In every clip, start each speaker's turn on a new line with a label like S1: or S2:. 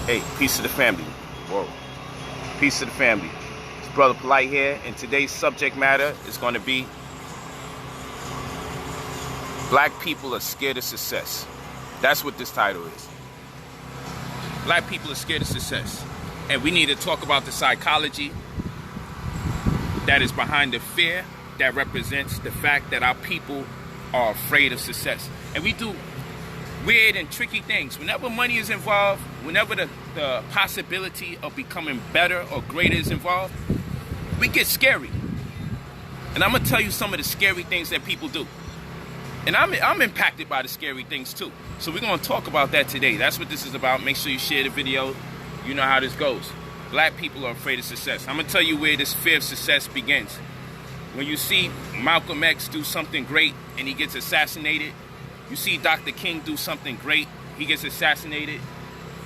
S1: Hey, peace to the family. Whoa. Peace to the family. It's Brother Polight here, and today's subject matter is going to be Black people are scared of success. That's what this title is. Black people are scared of success. And we need to talk about the psychology that is behind the fear that represents the fact that our people are afraid of success. And we do weird and tricky things. Whenever money is involved, whenever the possibility of becoming better or greater is involved, we get scary. And I'm going to tell you some of the scary things that people do. And I'm impacted by the scary things too. So we're going to talk about that today. That's what this is about. Make sure you share the video. You know how this goes. Black people are afraid of success. I'm going to tell you where this fear of success begins. When you see Malcolm X do something great and he gets assassinated, you see Dr. King do something great, he gets assassinated.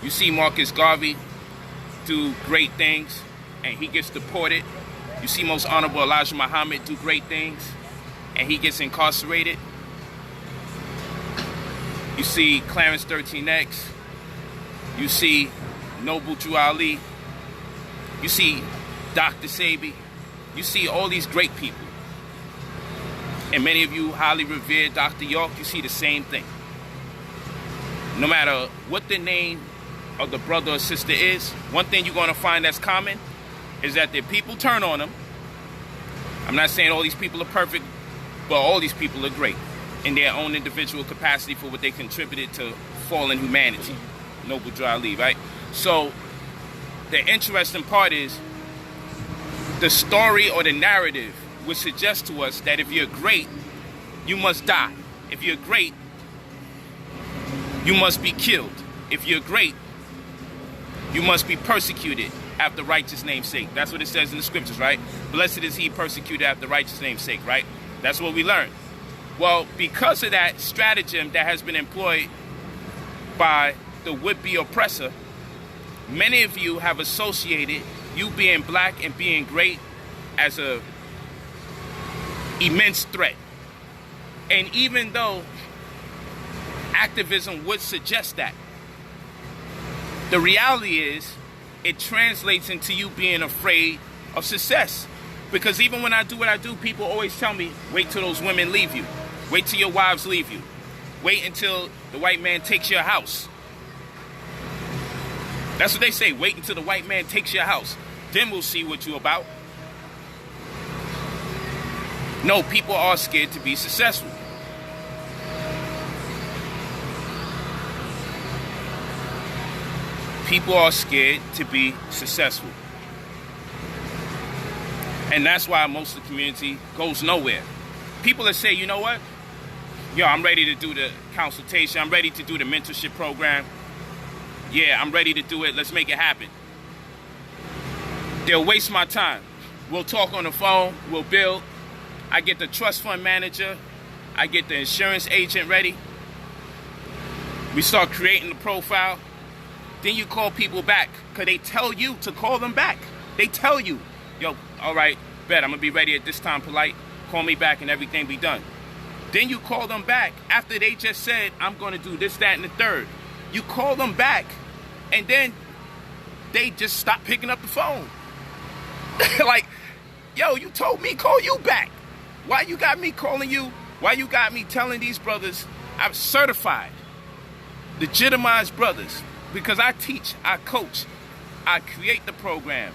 S1: You see Marcus Garvey do great things and he gets deported. You see Most Honorable Elijah Muhammad do great things and he gets incarcerated. You see Clarence 13X. You see Noble Drew Ali. You see Dr. Sabi. You see all these great people. And many of you highly revered Dr. York, you see the same thing. No matter what the name of the brother or sister is, one thing you're going to find that's common is that the people turn on them. I'm not saying all these people are perfect, but all these people are great in their own individual capacity for what they contributed to fallen humanity. Noble Drew Ali, right? So the interesting part is the story or the narrative would suggest to us that if you're great, you must die. If you're great, you must be killed. If you're great, you must be persecuted after righteous name's sake. That's what it says in the scriptures, right? Blessed is he persecuted after righteous name's sake, right? That's what we learn. Well, because of that stratagem that has been employed by the would-be oppressor, many of you have associated you being black and being great as a immense threat. And even though activism would suggest that, the reality is it translates into you being afraid of success. Because even when I do what I do, people always tell me, wait till those women leave you. Wait till your wives leave you. Wait until the white man takes your house. That's what they say. Wait until the white man takes your house. Then we'll see what you're about. No, people are scared to be successful. People are scared to be successful. And that's why most of the community goes nowhere. People that say, you know what? Yo, I'm ready to do the consultation. I'm ready to do the mentorship program. Yeah, I'm ready to do it. Let's make it happen. They'll waste my time. We'll talk on the phone. We'll build. I get the trust fund manager. I get the insurance agent ready. We start creating the profile. Then you call people back because they tell you to call them back. They tell you, yo, all right, bet I'm going to be ready at this time, Polight. Call me back and everything be done. Then you call them back after they just said, I'm going to do this, that, and the third. You call them back and then they just stop picking up the phone. Like, yo, you told me call you back. Why you got me calling you? Why you got me telling these brothers I'm certified, legitimized brothers? Because I teach, I coach, I create the program,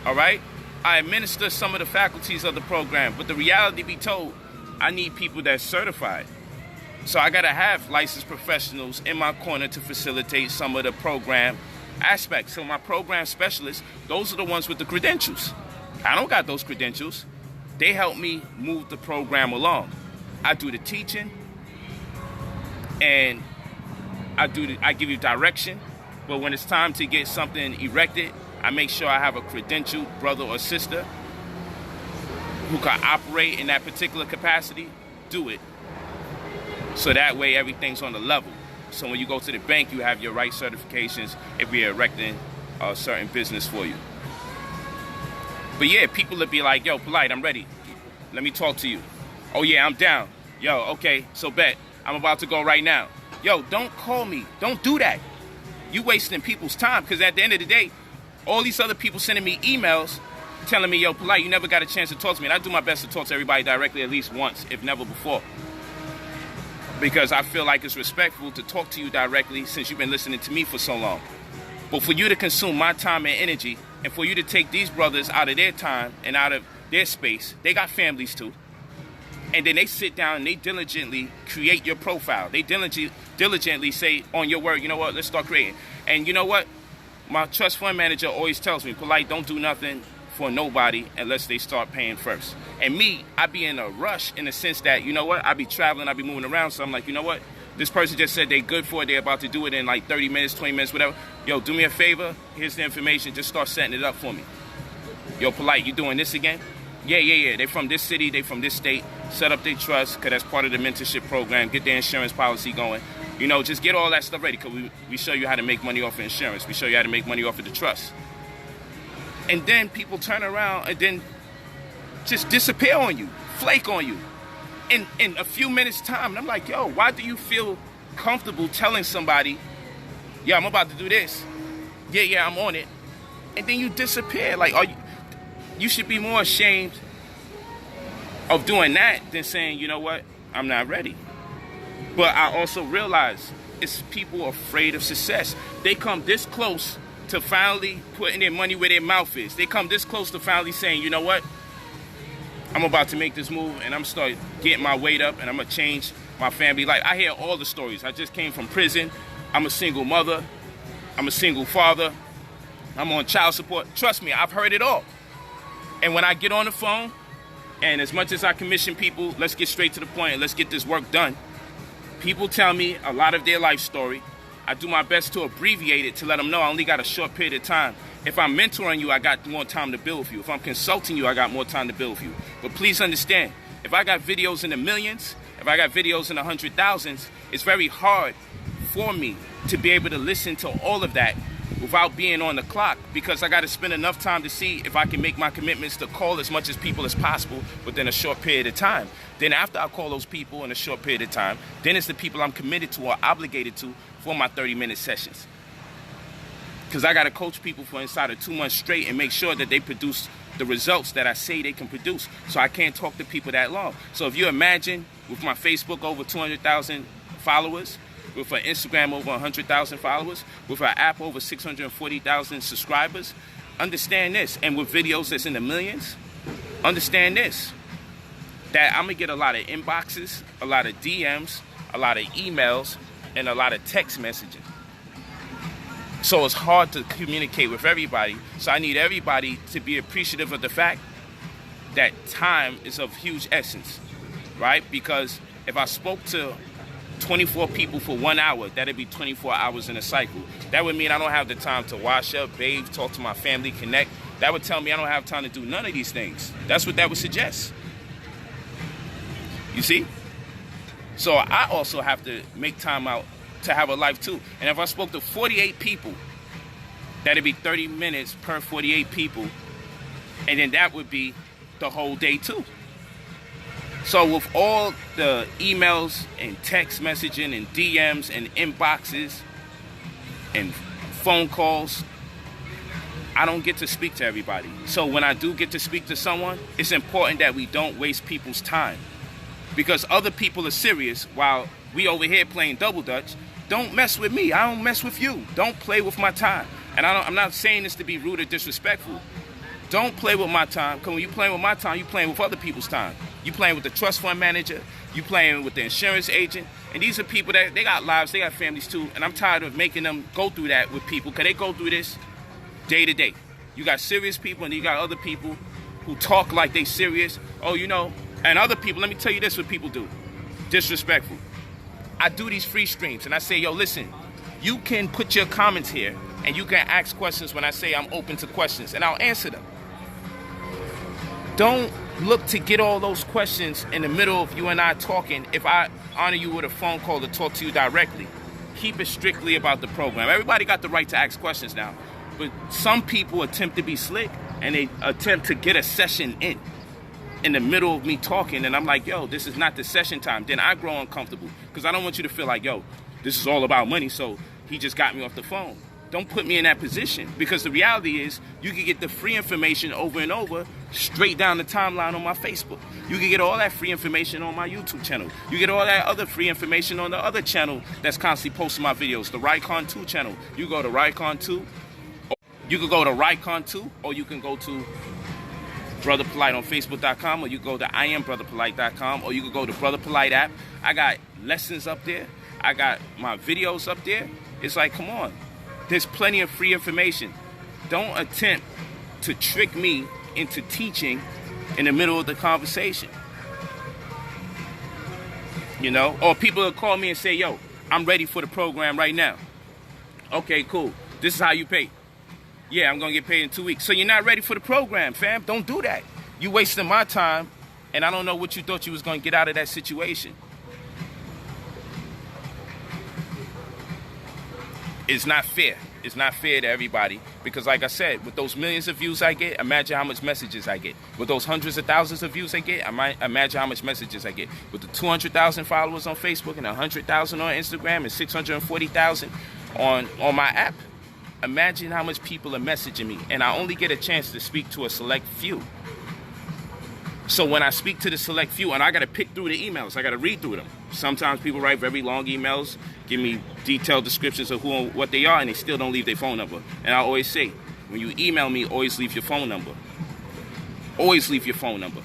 S1: all right? I administer some of the faculties of the program, but the reality be told, I need people that's certified. So I gotta have licensed professionals in my corner to facilitate some of the program aspects. So my program specialists, those are the ones with the credentials. I don't got those credentials. They help me move the program along. I do the teaching, and I give you direction. But when it's time to get something erected, I make sure I have a credentialed brother or sister who can operate in that particular capacity, do it. So that way everything's on the level. So when you go to the bank, you have your right certifications if we're erecting a certain business for you. But yeah, people will be like, yo, Polight, I'm ready. Let me talk to you. Oh yeah, I'm down. Yo, okay, so bet. I'm about to go right now. Yo, don't call me. Don't do that. You wasting people's time, because at the end of the day, all these other people sending me emails telling me, yo, Polight, you never got a chance to talk to me. And I do my best to talk to everybody directly at least once, if never before. Because I feel like it's respectful to talk to you directly since you've been listening to me for so long. But for you to consume my time and energy, and for you to take these brothers out of their time and out of their space, they got families too. And then they sit down and they diligently create your profile. They diligently say on your word, you know what, let's start creating. And you know what? My trust fund manager always tells me, Polight, don't do nothing for nobody unless they start paying first. And me, I be in a rush in the sense that, you know what, I be traveling, I be moving around, so I'm like, you know what, this person just said they good for it, they're about to do it in like 30 minutes, 20 minutes, whatever. Yo, do me a favor, here's the information, just start setting it up for me. Yo, Polight, you doing this again? Yeah, they from this city, they from this state, set up their trust, because that's part of the mentorship program, get their insurance policy going. You know, just get all that stuff ready, because we show you how to make money off of insurance, we show you how to make money off of the trust. And then people turn around and then just disappear on you, flake on you in a few minutes time. And I'm like, yo, why do you feel comfortable telling somebody, yeah, I'm about to do this. Yeah, I'm on it. And then you disappear. Like, you should be more ashamed of doing that than saying, you know what, I'm not ready. But I also realize it's people afraid of success. They come this close to finally putting their money where their mouth is. They come this close to finally saying, you know what, I'm about to make this move and I'm start getting my weight up and I'm gonna change my family life. I hear all the stories. I just came from prison. I'm a single mother. I'm a single father. I'm on child support. Trust me, I've heard it all. And when I get on the phone, and as much as I commission people, let's get straight to the point and let's get this work done. People tell me a lot of their life story. I do my best to abbreviate it to let them know I only got a short period of time. If I'm mentoring you, I got more time to build with you. If I'm consulting you, I got more time to build with you. But please understand, if I got videos in the millions, if I got videos in the 100,000s, it's very hard for me to be able to listen to all of that without being on the clock, because I got to spend enough time to see if I can make my commitments to call as much as people as possible within a short period of time. Then after I call those people in a short period of time, then it's the people I'm committed to or obligated to for my 30-minute sessions. Because I got to coach people for inside of 2 months straight and make sure that they produce the results that I say they can produce. So I can't talk to people that long. So if you imagine with my Facebook over 200,000 followers, with our Instagram over 100,000 followers, with our app over 640,000 subscribers, understand this. And with videos that's in the millions, understand this, that I'm going to get a lot of inboxes, a lot of DMs, a lot of emails, and a lot of text messaging. So it's hard to communicate with everybody. So I need everybody to be appreciative of the fact that time is of huge essence, right? Because if I spoke to 24 people for 1 hour, that'd be 24 hours in a cycle. That would mean I don't have the time to wash up, bathe, talk to my family, connect. That would tell me I don't have time to do none of these things. That's what that would suggest. You see? So I also have to make time out to have a life too. And if I spoke to 48 people, that'd be 30 minutes per 48 people. And then that would be the whole day too. So with all the emails and text messaging and DMs and inboxes and phone calls, I don't get to speak to everybody. So when I do get to speak to someone, it's important that we don't waste people's time. Because other people are serious while we over here playing double dutch. Don't mess with me. I don't mess with you. Don't play with my time. And I'm not saying this to be rude or disrespectful. Don't play with my time, because when you playing with my time, you playing with other people's time. You playing with the trust fund manager, you playing with the insurance agent, and these are people that, they got lives, they got families too, and I'm tired of making them go through that with people, because they go through this day to day. You got serious people, and you got other people who talk like they serious. Oh, you know, and other people, let me tell you this, what people do. Disrespectful. I do these free streams, and I say, yo, listen, you can put your comments here, and you can ask questions when I say I'm open to questions, and I'll answer them. Don't look to get all those questions in the middle of you and I talking if I honor you with a phone call to talk to you directly. Keep it strictly about the program. Everybody got the right to ask questions now, but some people attempt to be slick and they attempt to get a session in the middle of me talking, and I'm like, yo, this is not the session time. Then I grow uncomfortable because I don't want you to feel like, yo, this is all about money, so he just got me off the phone. Don't put me in that position, because the reality is you can get the free information over and over straight down the timeline on my Facebook. You can get all that free information on my YouTube channel. You get all that other free information on the other channel that's constantly posting my videos, the Rycon 2 channel. You go to Rycon 2, you can go to Rycon 2, or you can go to Brother Polight on Facebook.com, or you can go to IamBrotherPolight.com, or you can go to Brother Polight app. I got lessons up there. I got my videos up there. It's like, come on. There's plenty of free information. Don't attempt to trick me into teaching in the middle of the conversation. You know? Or people will call me and say, yo, I'm ready for the program right now. Okay, cool. This is how you pay. Yeah, I'm going to get paid in 2 weeks. So you're not ready for the program, fam. Don't do that. You wasting my time, and I don't know what you thought you was going to get out of that situation. It's not fair. It's not fair to everybody, because like I said, with those millions of views I get, imagine how much messages I get. With those hundreds of thousands of views I get, imagine how much messages I get. With the 200,000 followers on Facebook and 100,000 on Instagram and 640,000 on my app, imagine how much people are messaging me, and I only get a chance to speak to a select few. So when I speak to the select few, and I got to pick through the emails, I got to read through them. Sometimes people write very long emails, give me detailed descriptions of who and what they are, and they still don't leave their phone number. And I always say, when you email me, always leave your phone number. Always leave your phone number.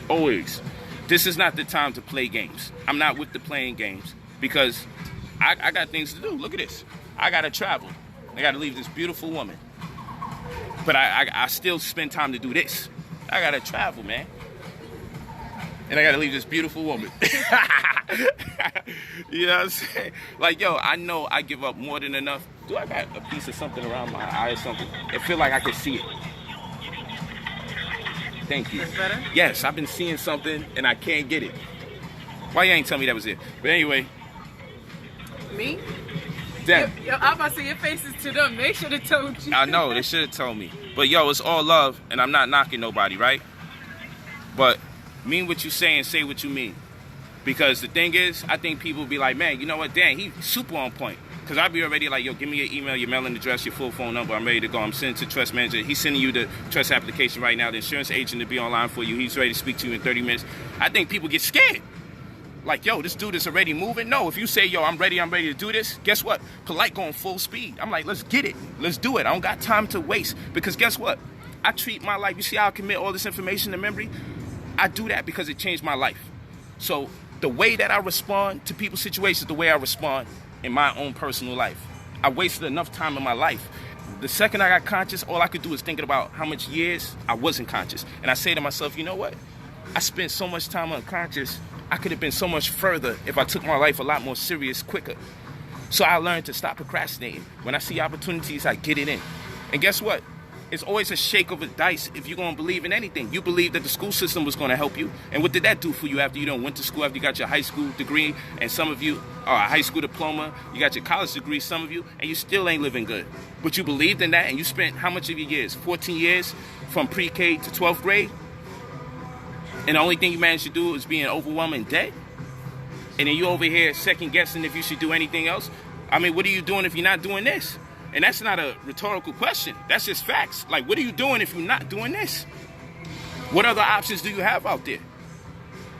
S1: Always. This is not the time to play games. I'm not with the playing games, because I got things to do. Look at this. I got to travel. I got to leave this beautiful woman. But I still spend time to do this. I got to travel, man. And I got to leave this beautiful woman. You know what I'm saying? Like, yo, I know I give up more than enough. Do I got a piece of something around my eye or something? It feel like I can see it. Thank you.
S2: That's better?
S1: Yes, I've been seeing something and I can't get it. Why you ain't tell me that was it? But anyway.
S2: Me?
S1: Them.
S2: I'm about to say your face is to them. They should have told you.
S1: I know, they should have told me. But yo, it's all love, and I'm not knocking nobody, right? But mean what you say and say what you mean. Because the thing is, I think people be like, man, you know what, Dan, he's super on point. Because I be already like, yo, give me your email, your mailing address, your full phone number. I'm ready to go. I'm sending to Trust Manager. He's sending you the trust application right now. The insurance agent to be online for you. He's ready to speak to you in 30 minutes. I think people get scared. Like, yo, this dude is already moving. No, if you say, yo, I'm ready to do this, guess what? Polight going full speed. I'm like, let's get it. Let's do it. I don't got time to waste. Because guess what? I treat my life. You see how I commit all this information to memory? I do that because it changed my life. So the way that I respond to people's situations, the way I respond in my own personal life. I wasted enough time in my life. The second I got conscious, all I could do is thinking about how much years I wasn't conscious. And I say to myself, you know what? I spent so much time unconscious. I could have been so much further if I took my life a lot more serious quicker. So I learned to stop procrastinating. When I see opportunities, I get it in. And guess what? It's always a shake of a dice if you're going to believe in anything. You believe that the school system was going to help you. And what did that do for you after you went to school, after you got your high school degree, and some of you are a high school diploma, you got your college degree, some of you, and you still ain't living good. But you believed in that, and you spent how much of your years? 14 years from pre-K to 12th grade? And the only thing you managed to do is being overwhelmed in debt? And then you over here second guessing if you should do anything else? I mean, what are you doing if you're not doing this? And that's not a rhetorical question. That's just facts. Like, what are you doing if you're not doing this? What other options do you have out there?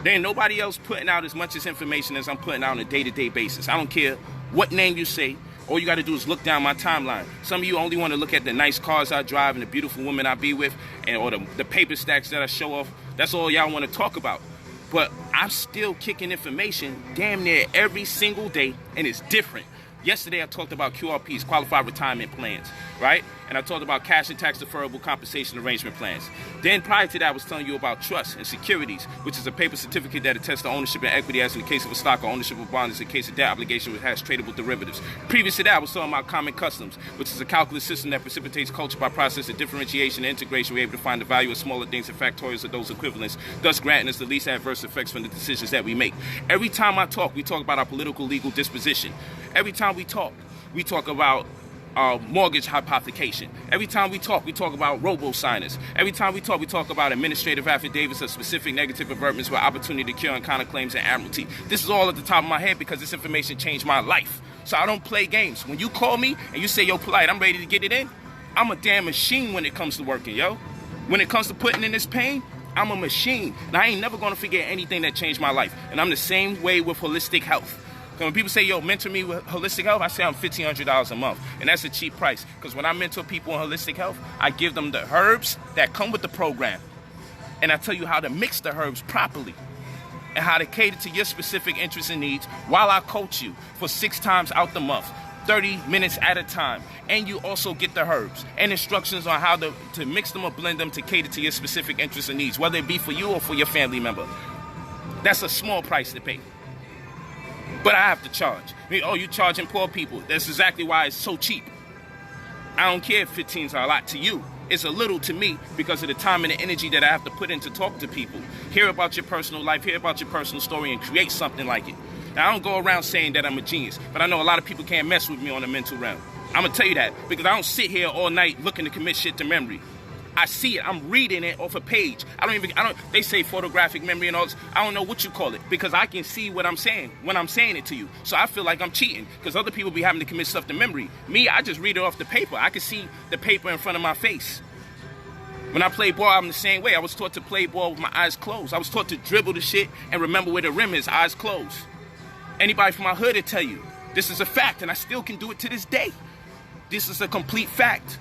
S1: There ain't nobody else putting out as much as information as I'm putting out on a day-to-day basis. I don't care what name you say. All you got to do is look down my timeline. Some of you only want to look at the nice cars I drive and the beautiful women I be with, and or the paper stacks that I show off. That's all y'all want to talk about. But I'm still kicking information damn near every single day, and it's different. Yesterday, I talked about QRPs, Qualified Retirement Plans, right? And I talked about cash and tax deferrable compensation arrangement plans. Then prior to that, I was telling you about trusts and securities, which is a paper certificate that attests to ownership and equity as in the case of a stock, or ownership of bonds in the case of debt obligation which has tradable derivatives. Previous to that, I was talking about common customs, which is a calculus system that precipitates culture by process of differentiation and integration. We're able to find the value of smaller things and factorials of those equivalents, thus granting us the least adverse effects from the decisions that we make. Every time I talk, we talk about our political legal disposition. Every time we talk about mortgage hypothecation. Every time we talk about robo-signers. Every time we talk about administrative affidavits of specific negative avertments with opportunity to cure and counterclaims and admiralty. This is all at the top of my head because this information changed my life. So I don't play games. When you call me and you say, yo, Polight, I'm ready to get it in, I'm a damn machine when it comes to working, yo. When it comes to putting in this pain, I'm a machine. And I ain't never gonna forget anything that changed my life. And I'm the same way with holistic health. When people say, yo, mentor me with holistic health, I say I'm $1,500 a month. And that's a cheap price. Because when I mentor people in holistic health, I give them the herbs that come with the program. And I tell you how to mix the herbs properly and how to cater to your specific interests and needs while I coach you for 6 times out the month, 30 minutes at a time. And you also get the herbs and instructions on how to mix them or blend them to cater to your specific interests and needs, whether it be for you or for your family member. That's a small price to pay. But I have to charge. I mean, oh, you're charging poor people. That's exactly why it's so cheap. I don't care if 15's are a lot to you. It's a little to me because of the time and the energy that I have to put in to talk to people. Hear about your personal life, hear about your personal story, and create something like it. Now, I don't go around saying that I'm a genius, but I know a lot of people can't mess with me on the mental realm. I'm going to tell you that because I don't sit here all night looking to commit shit to memory. I see it. I'm reading it off a page. They say photographic memory and all this. I don't know what you call it because I can see what I'm saying when I'm saying it to you. So I feel like I'm cheating because other people be having to commit stuff to memory. Me, I just read it off the paper. I can see the paper in front of my face. When I play ball, I'm the same way. I was taught to play ball with my eyes closed. I was taught to dribble the shit and remember where the rim is, eyes closed. Anybody from my hood will tell you, this is a fact, and I still can do it to this day. This is a complete fact.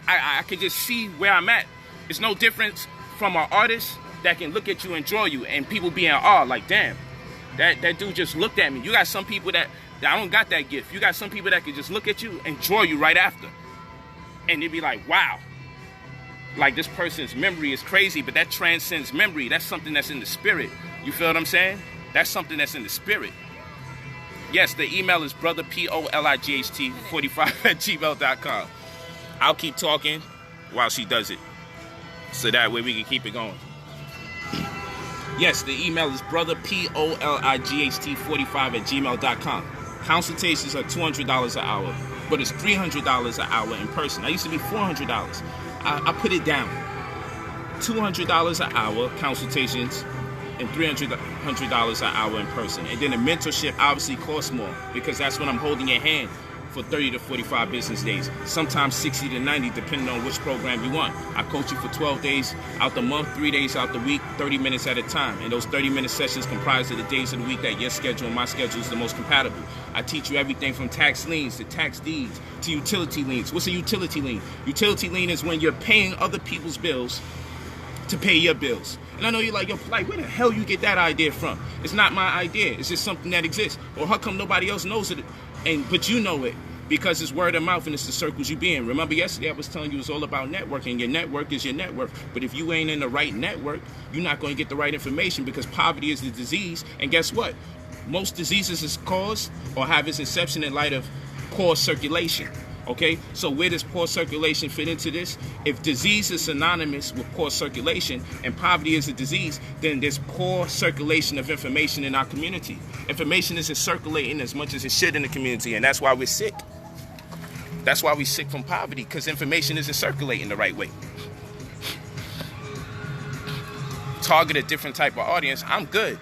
S1: I can just see where I'm at. It's no difference from an artist that can look at you and draw you, and people be in awe, like, damn, that dude just looked at me. You got some people that I don't got that gift. You got some people that can just look at you and draw you right after. And they'd be like, wow. Like, this person's memory is crazy, but that transcends memory. That's something that's in the spirit. You feel what I'm saying? That's something that's in the spirit. Yes, the email is brotherpolight45@gmail.com. I'll keep talking while she does it, so that way we can keep it going. Yes, the email is brotherpolight45@gmail.com. Consultations are $200 an hour, but it's $300 an hour in person. I used to be $400. I put it down. $200 an hour consultations and $300 an hour in person. And then the mentorship obviously costs more because that's when I'm holding your hand for 30 to 45 business days, sometimes 60 to 90, depending on which program you want. I coach you for 12 days out the month, 3 days out the week, 30 minutes at a time. And those 30-minute sessions comprise of the days of the week that your schedule and my schedule is the most compatible. I teach you everything from tax liens to tax deeds to utility liens. What's a utility lien? Utility lien is when you're paying other people's bills to pay your bills. And I know you're like, yo, Polight, where the hell you get that idea from? It's not my idea. It's just something that exists. Or how come nobody else knows it? But you know it because it's word of mouth and it's the circles you be in. Remember yesterday I was telling you it's all about networking. Your network is your net worth. But if you ain't in the right network, you're not going to get the right information because poverty is the disease. And guess what? Most diseases is caused or have its inception in light of poor circulation. Okay, so where does poor circulation fit into this? If disease is synonymous with poor circulation and poverty is a disease, then there's poor circulation of information in our community. Information isn't circulating as much as it should in the community, and that's why we're sick. That's why we're sick from poverty, because information isn't circulating the right way. Target a different type of audience. I'm good.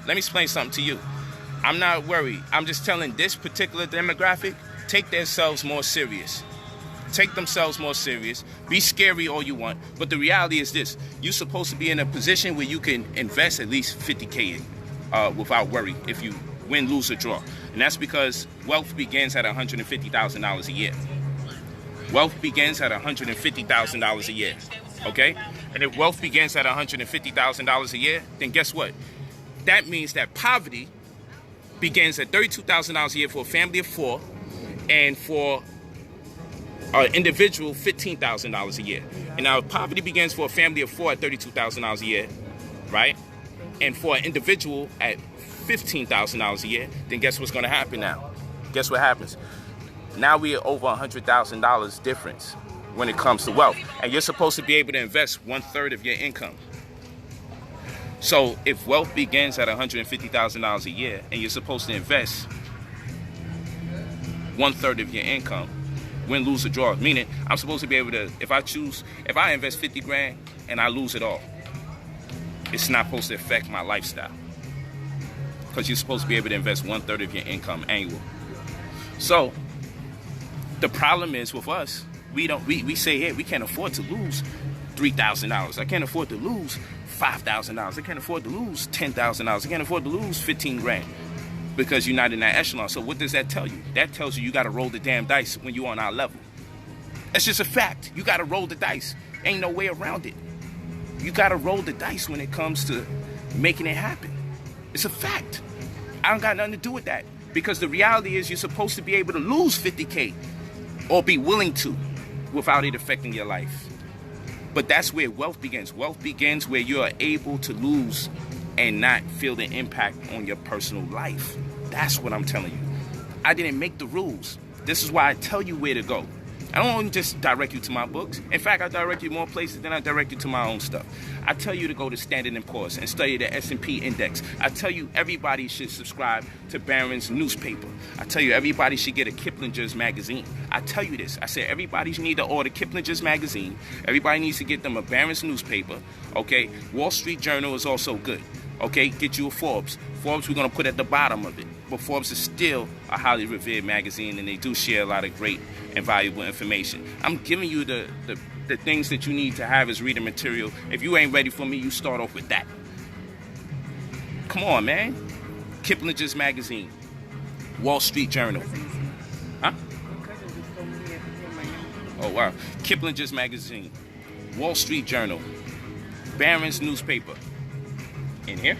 S1: Let me explain something to you. I'm not worried. I'm just telling this particular demographic, take themselves more serious. Take themselves more serious. Be scary all you want. But the reality is this. You're supposed to be in a position where you can invest at least $50K without worry if you win, lose, or draw. And that's because wealth begins at $150,000 a year. Wealth begins at $150,000 a year. Okay? And if wealth begins at $150,000 a year, then guess what? That means that poverty begins at $32,000 a year for a family of 4. And for an individual, $15,000 a year. And now, if poverty begins for a family of 4 at $32,000 a year, right? And for an individual at $15,000 a year, then guess what's going to happen now? Guess what happens? Now we're over $100,000 difference when it comes to wealth. And you're supposed to be able to invest 1/3 of your income. So if wealth begins at $150,000 a year and you're supposed to invest 1/3 of your income, win, lose, or draw. Meaning, I'm supposed to be able to, if I invest 50 grand and I lose it all, it's not supposed to affect my lifestyle. Because you're supposed to be able to invest 1/3 of your income annual. So the problem is with us, we say here we can't afford to lose $3,000. I can't afford to lose $5,000. I can't afford to lose $10,000. I can't afford to lose 15 grand because you're not in that echelon. So what does that tell you? That tells you got to roll the damn dice when you're on our level. That's just a fact. You got to roll the dice. Ain't no way around it. You got to roll the dice when it comes to making it happen. It's a fact. I don't got nothing to do with that because the reality is you're supposed to be able to lose 50K or be willing to without it affecting your life. But that's where wealth begins. Wealth begins where you are able to lose and not feel the impact on your personal life. That's what I'm telling you. I didn't make the rules. This is why I tell you where to go. I don't just direct you to my books. In fact, I direct you more places than I direct you to my own stuff. I tell you to go to Standard & Poor's and study the S&P index. I tell you everybody should subscribe to Barron's newspaper. I tell you everybody should get a Kiplinger's magazine. I tell you this. I said everybody need to order Kiplinger's magazine. Everybody needs to get them a Barron's newspaper. Okay? Wall Street Journal is also good. Okay? Get you a Forbes. Forbes we're going to put at the bottom of it. But Forbes is still a highly revered magazine, and they do share a lot of great and valuable information. I'm giving you the things that you need to have as reading material. If you ain't ready for me, you start off with that. Come on, man. Kiplinger's magazine. Wall Street Journal. Huh? Oh, wow. Kiplinger's magazine. Wall Street Journal. Barron's newspaper. In here.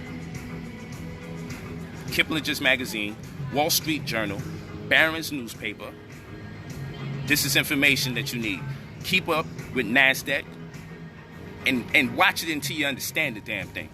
S1: Kiplinger's magazine, Wall Street Journal, Barron's newspaper. This is information that you need. Keep up with NASDAQ and watch it until you understand the damn thing.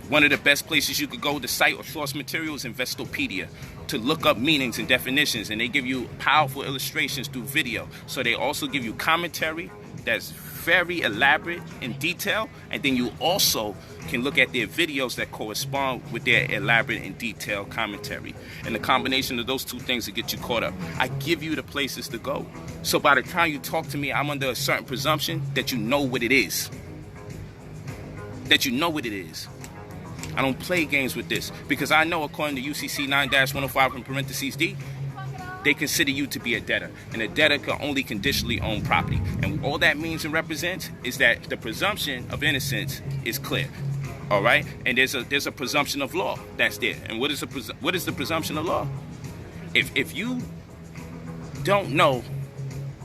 S1: One of the best places you could go to cite or source material is Investopedia to look up meanings and definitions, and they give you powerful illustrations through video. So they also give you commentary that's very elaborate in detail, and then you also can look at their videos that correspond with their elaborate and detailed commentary. And the combination of those two things will get you caught up. I give you the places to go. So by the time you talk to me, I'm under a certain presumption that you know what it is. That you know what it is. I don't play games with this because I know according to UCC 9-105 in parentheses D, they consider you to be a debtor, and a debtor can only conditionally own property. And all that means and represents is that the presumption of innocence is clear. All right, and there's a presumption of law that's there. And what is the presumption of law? If you don't know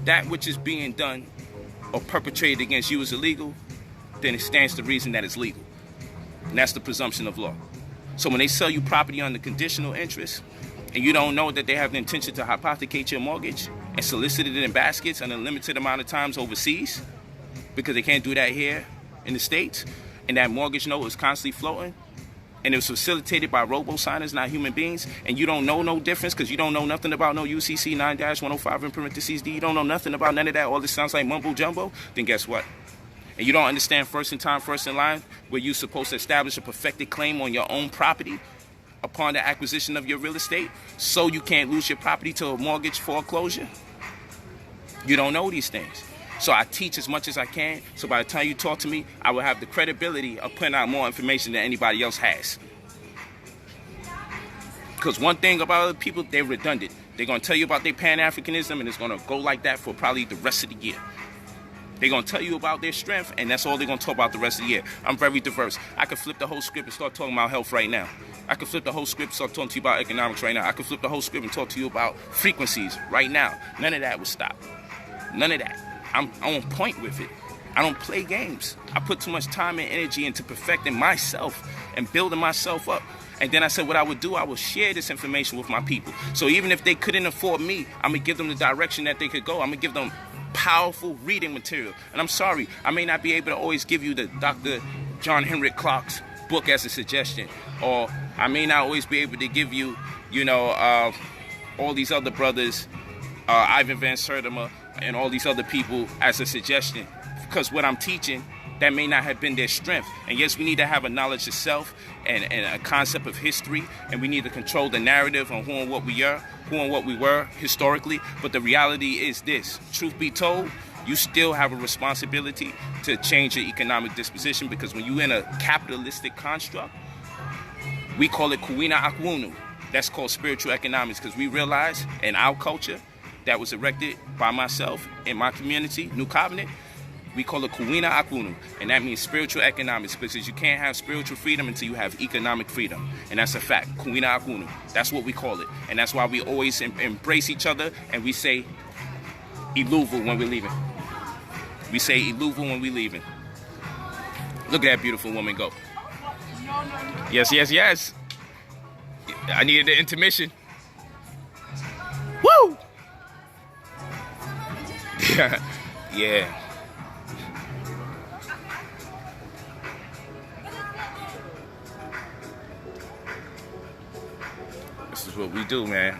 S1: that which is being done or perpetrated against you is illegal, then it stands to reason that it's legal. And that's the presumption of law. So when they sell you property under conditional interest, and you don't know that they have the intention to hypothecate your mortgage and solicit it in baskets an unlimited amount of times overseas, because they can't do that here in the States, and that mortgage note is constantly floating, and it was facilitated by robo-signers, not human beings, and you don't know no difference because you don't know nothing about no UCC 9-105 in parentheses D, you don't know nothing about none of that, all this sounds like mumbo-jumbo, then guess what? And you don't understand first in time, first in line, where you're supposed to establish a perfected claim on your own property upon the acquisition of your real estate, so you can't lose your property to a mortgage foreclosure? You don't know these things. So I teach as much as I can, so by the time you talk to me, I will have the credibility of putting out more information than anybody else has. Because one thing about other people, they're redundant. They're going to tell you about their Pan-Africanism, and it's going to go like that for probably the rest of the year. They're going to tell you about their strength, and that's all they're going to talk about the rest of the year. I'm very diverse. I could flip the whole script and start talking about health right now. I could flip the whole script and start talking to you about economics right now. I could flip the whole script and talk to you about frequencies right now. None of that would stop. None of that. I'm on point with it. I don't play games. I put too much time and energy into perfecting myself and building myself up. And then I said what I would do, I would share this information with my people. So even if they couldn't afford me, I'm going to give them the direction that they could go. I'm going to give them powerful reading material. And I'm sorry, I may not be able to always give you the Dr. John Henrik Clarke's book as a suggestion, or I may not always be able to give you, all these other brothers, Ivan Van Sertima, and all these other people as a suggestion, because what I'm teaching, that may not have been their strength. And yes, we need to have a knowledge of self and a concept of history, and we need to control the narrative on who and what we are, who and what we were historically. But the reality is this: truth be told, you still have a responsibility to change your economic disposition, because when you're in a capitalistic construct, we call it kuina akwunu. That's called spiritual economics, because we realize in our culture that was erected by myself in my community, New Covenant, we call it Kuwina Akunu, and that means spiritual economics, because you can't have spiritual freedom until you have economic freedom, and that's a fact. Kuwina Akunu, that's what we call it, and that's why we always embrace each other, and we say Iluvu when we're leaving. We say Iluvu when we're leaving. Look at that beautiful woman go. Yes, yes, yes. I needed the intermission. Woo! Yeah. This is what we do, man.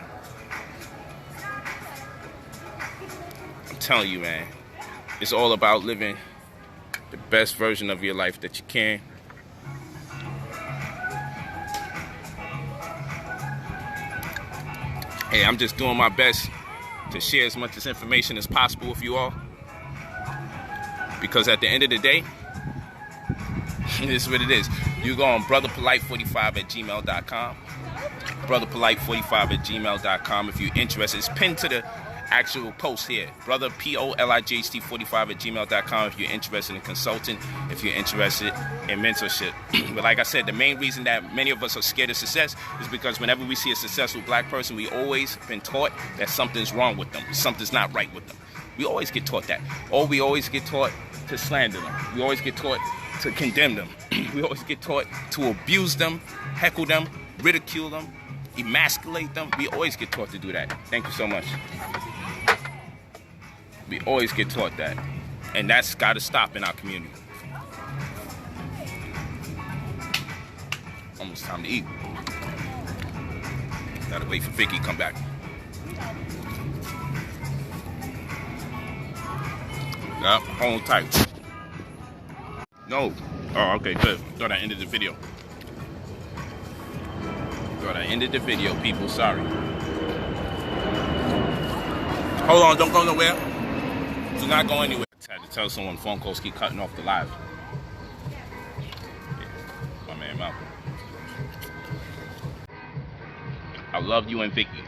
S1: I'm telling you, man. It's all about living the best version of your life that you can. Hey, I'm just doing my best to share as much information as possible with you all. Because at the end of the day, this is what it is. You go on brotherpolight45@gmail.com. brotherpolight45@gmail.com if you're interested. It's pinned to the actual post here. Brother POLIGHT45@gmail.com if you're interested in consulting, if you're interested in mentorship. But like I said, the main reason that many of us are scared of success is because whenever we see a successful black person, we always been taught that something's wrong with them, something's not right with them. We always get taught that. Or we always get taught to slander them. We always get taught to condemn them. We always get taught to abuse them, heckle them, ridicule them, emasculate them. We always get taught to do that. Thank you so much. We always get taught that. And that's got to stop in our community. Almost time to eat. Gotta wait for Vicky to come back. Yep, hold tight. No. Oh, okay, good. Thought I ended the video. People. Sorry. Hold on, don't go nowhere. Do not go anywhere. I had to tell someone phone calls keep cutting off the live. Yeah, my man Malcolm. I love you and Vicky.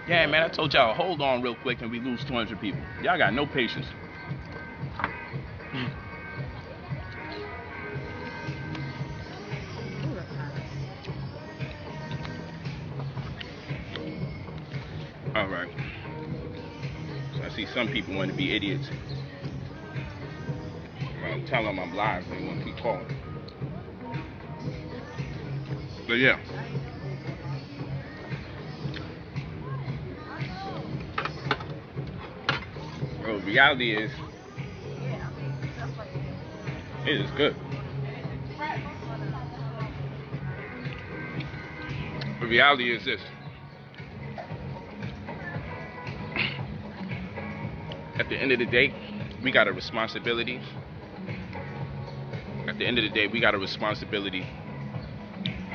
S1: Yeah, man, I told y'all, hold on real quick and we lose 200 people. Y'all got no patience. All right. So I see some people want to be idiots. Well, I'm telling them I'm live, they want to keep calling. But yeah. Well, the reality is, it is good. The reality is this. At the end of the day, we got a responsibility. At the end of the day, we got a responsibility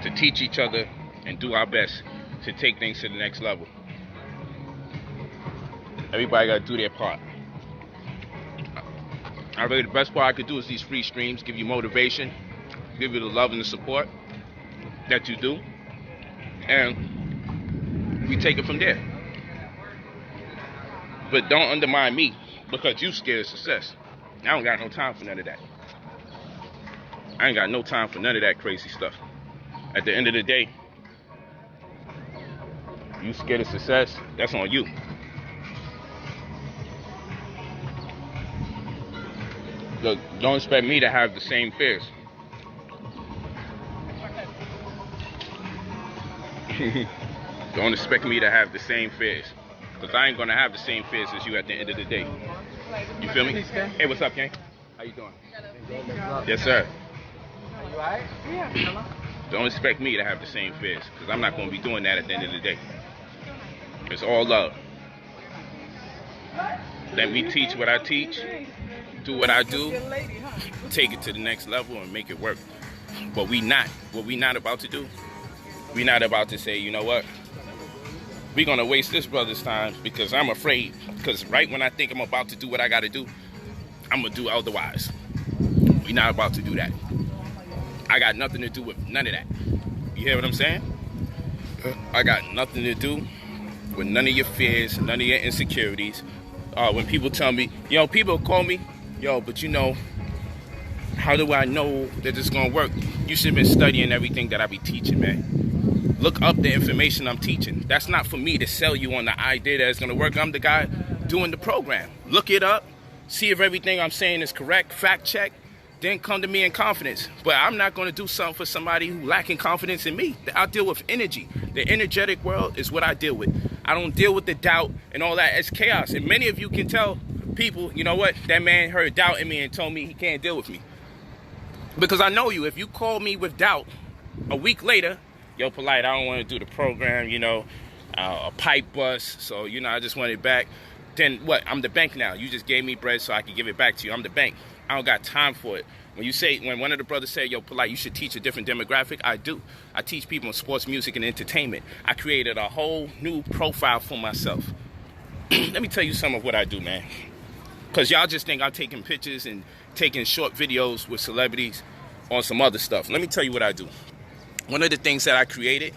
S1: to teach each other and do our best to take things to the next level. Everybody got to do their part. The best part I could do is these free streams, give you motivation, give you the love and the support that you do, and we take it from there. But don't undermine me because you scared of success. I don't got no time for none of that. I ain't got no time for none of that crazy stuff. At the end of the day, you scared of success, that's on you. Look, don't expect me to have the same fears. Don't expect me to have the same fears. Because I ain't going to have the same fears as you at the end of the day. You feel me? Hey, what's up, gang? How you doing? Yes, sir.
S2: You alright? Yeah.
S1: Don't expect me to have the same fears. Because I'm not going to be doing that at the end of the day. It's all love. Let me teach what I teach. Do what I do. Take it to the next level and make it work. But we not. What we not about to do, we not about to say, you know what? We're going to waste this brother's time because I'm afraid. Because right when I think I'm about to do what I got to do, I'm going to do otherwise. We're not about to do that. I got nothing to do with none of that. You hear what I'm saying? I got nothing to do with none of your fears, none of your insecurities. When people tell me, people call me, but how do I know that it's gonna work? You should have been studying everything that I be teaching, man. Look up the information I'm teaching. That's not for me to sell you on the idea that it's gonna work. I'm the guy doing the program. Look it up, see if everything I'm saying is correct, fact check, then come to me in confidence. But I'm not gonna do something for somebody who lacking confidence in me. I deal with energy. The energetic world is what I deal with. I don't deal with the doubt and all that. It's chaos. And many of you can tell people, you know what? That man heard doubt in me and told me he can't deal with me. Because I know you. If you call me with doubt a week later, Polight, I don't want to do the program, a pipe bust. So, I just want it back. Then what? I'm the bank now. You just gave me bread so I can give it back to you. I'm the bank. I don't got time for it. When one of the brothers said, Polight, you should teach a different demographic, I do. I teach people in sports, music, and entertainment. I created a whole new profile for myself. Let me tell you some of what I do, man. Because y'all just think I'm taking pictures and taking short videos with celebrities on some other stuff. Let me tell you what I do. One of the things that I created,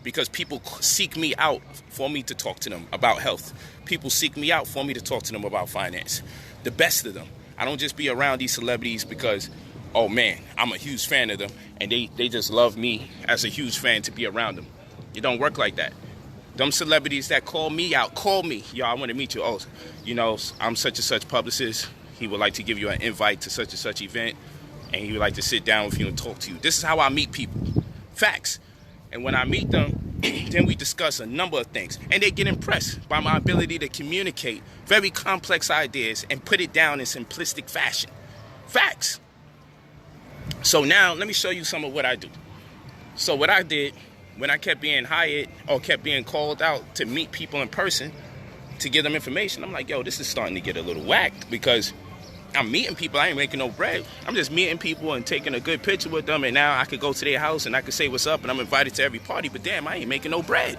S1: because people seek me out for me to talk to them about health. People seek me out for me to talk to them about finance. The best of them. I don't just be around these celebrities because, oh man, I'm a huge fan of them and they just love me as a huge fan to be around them. It don't work like that. Them celebrities that call me out, call me. I want to meet you. Oh, I'm such and such publicist. He would like to give you an invite to such and such event and he would like to sit down with you and talk to you. This is how I meet people. Facts. And when I meet them, then we discuss a number of things. And they get impressed by my ability to communicate very complex ideas and put it down in simplistic fashion. Facts. So now, let me show you some of what I do. So what I did, when I kept being hired or kept being called out to meet people in person to give them information, I'm like, this is starting to get a little whacked because I'm meeting people, I ain't making no bread. I'm just meeting people and taking a good picture with them, and now I could go to their house and I could say what's up and I'm invited to every party, but damn, I ain't making no bread.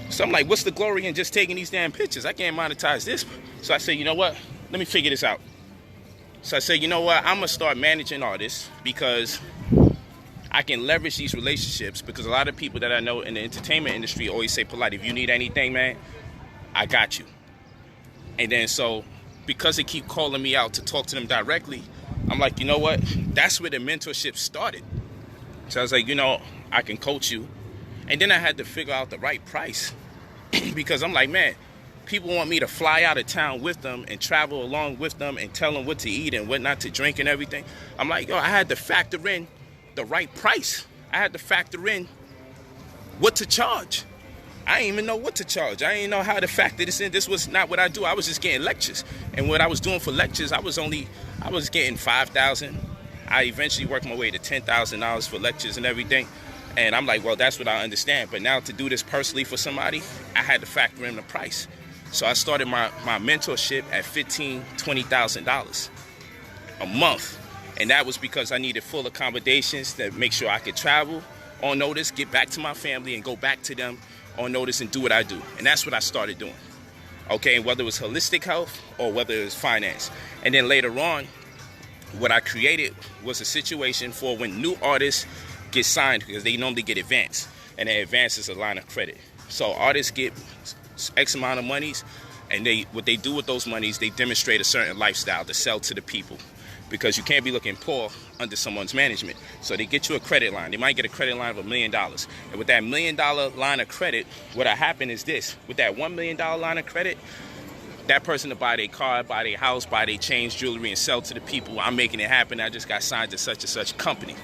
S1: So I'm like, what's the glory in just taking these damn pictures? I can't monetize this. So I said, you know what? Let me figure this out. So I said, you know what? I'm going to start managing all this because I can leverage these relationships, because a lot of people that I know in the entertainment industry always say, Polight, if you need anything, man, I got you. And then so because they keep calling me out to talk to them directly, I'm like, you know what? That's where the mentorship started. So I was like, I can coach you. And then I had to figure out the right price because I'm like, man, people want me to fly out of town with them and travel along with them and tell them what to eat and what not to drink and everything. I'm like, I had to factor in the right price. I had to factor in what to charge. I didn't even know what to charge. I didn't know how to factor this in. This was not what I do. I was just getting lectures. And what I was doing for lectures, I was getting $5,000. I eventually worked my way to $10,000 for lectures and everything. And I'm like, well, that's what I understand. But now to do this personally for somebody, I had to factor in the price. So I started my mentorship at $15,000, $20,000 a month. And that was because I needed full accommodations to make sure I could travel on notice, get back to my family, and go back to them on notice and do what I do. And that's what I started doing. Okay, and whether it was holistic health or whether it was finance. And then later on, what I created was a situation for when new artists get signed, because they normally get advance, and the advance is a line of credit. So artists get X amount of monies, and what they do with those monies, they demonstrate a certain lifestyle to sell to the people, because you can't be looking poor under someone's management. So they get you a credit line. They might get a credit line of $1 million. And with that $1 million line of credit, what'll happen is this. With that $1 million line of credit, that person to buy their car, buy their house, buy their chains, jewelry, and sell to the people. I'm making it happen. I just got signed to such and such company.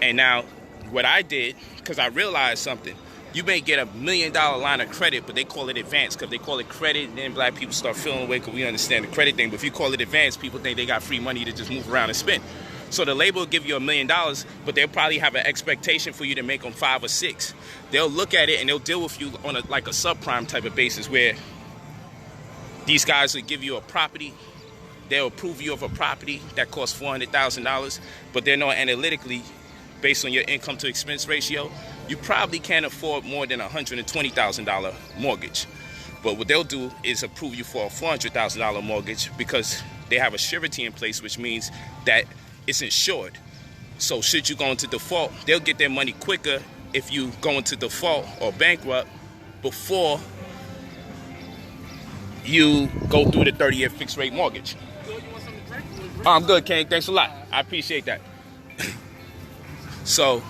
S1: And now what I did, because I realized something, you may get $1 million line of credit, but they call it advance because they call it credit, and then black people start feeling away because we understand the credit thing. But if you call it advance, people think they got free money to just move around and spend. So the label will give you $1 million, but they'll probably have an expectation for you to make them 5 or 6. They'll look at it and they'll deal with you on a subprime type of basis, where these guys will give you a property. They'll approve you of a property that costs $400,000, but they're not analytically, based on your income to expense ratio, you probably can't afford more than a $120,000 mortgage. But what they'll do is approve you for a $400,000 mortgage because they have a surety in place, which means that it's insured. So should you go into default, they'll get their money quicker if you go into default or bankrupt before you go through the 30-year fixed rate mortgage. Oh, I'm good, King. Thanks a lot. I appreciate that. So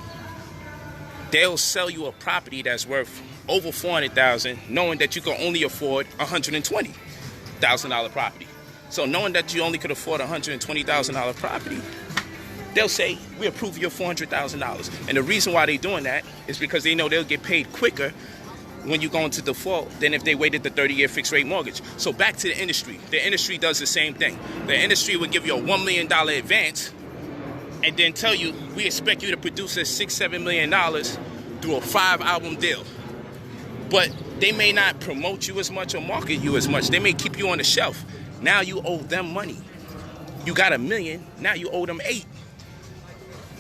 S1: they'll sell you a property that's worth over $400,000, knowing that you can only afford $120,000 property. So knowing that you only could afford $120,000 property, they'll say, we approve your $400,000. And the reason why they're doing that is because they know they'll get paid quicker when you go into default than if they waited the 30-year fixed rate mortgage. So back to the industry. The industry does the same thing. The industry would give you a $1 million advance and then tell you, we expect you to produce us $6-7 million through a 5-album deal. But they may not promote you as much or market you as much. They may keep you on the shelf. Now you owe them money. You got $1 million, now you owe them $8 million.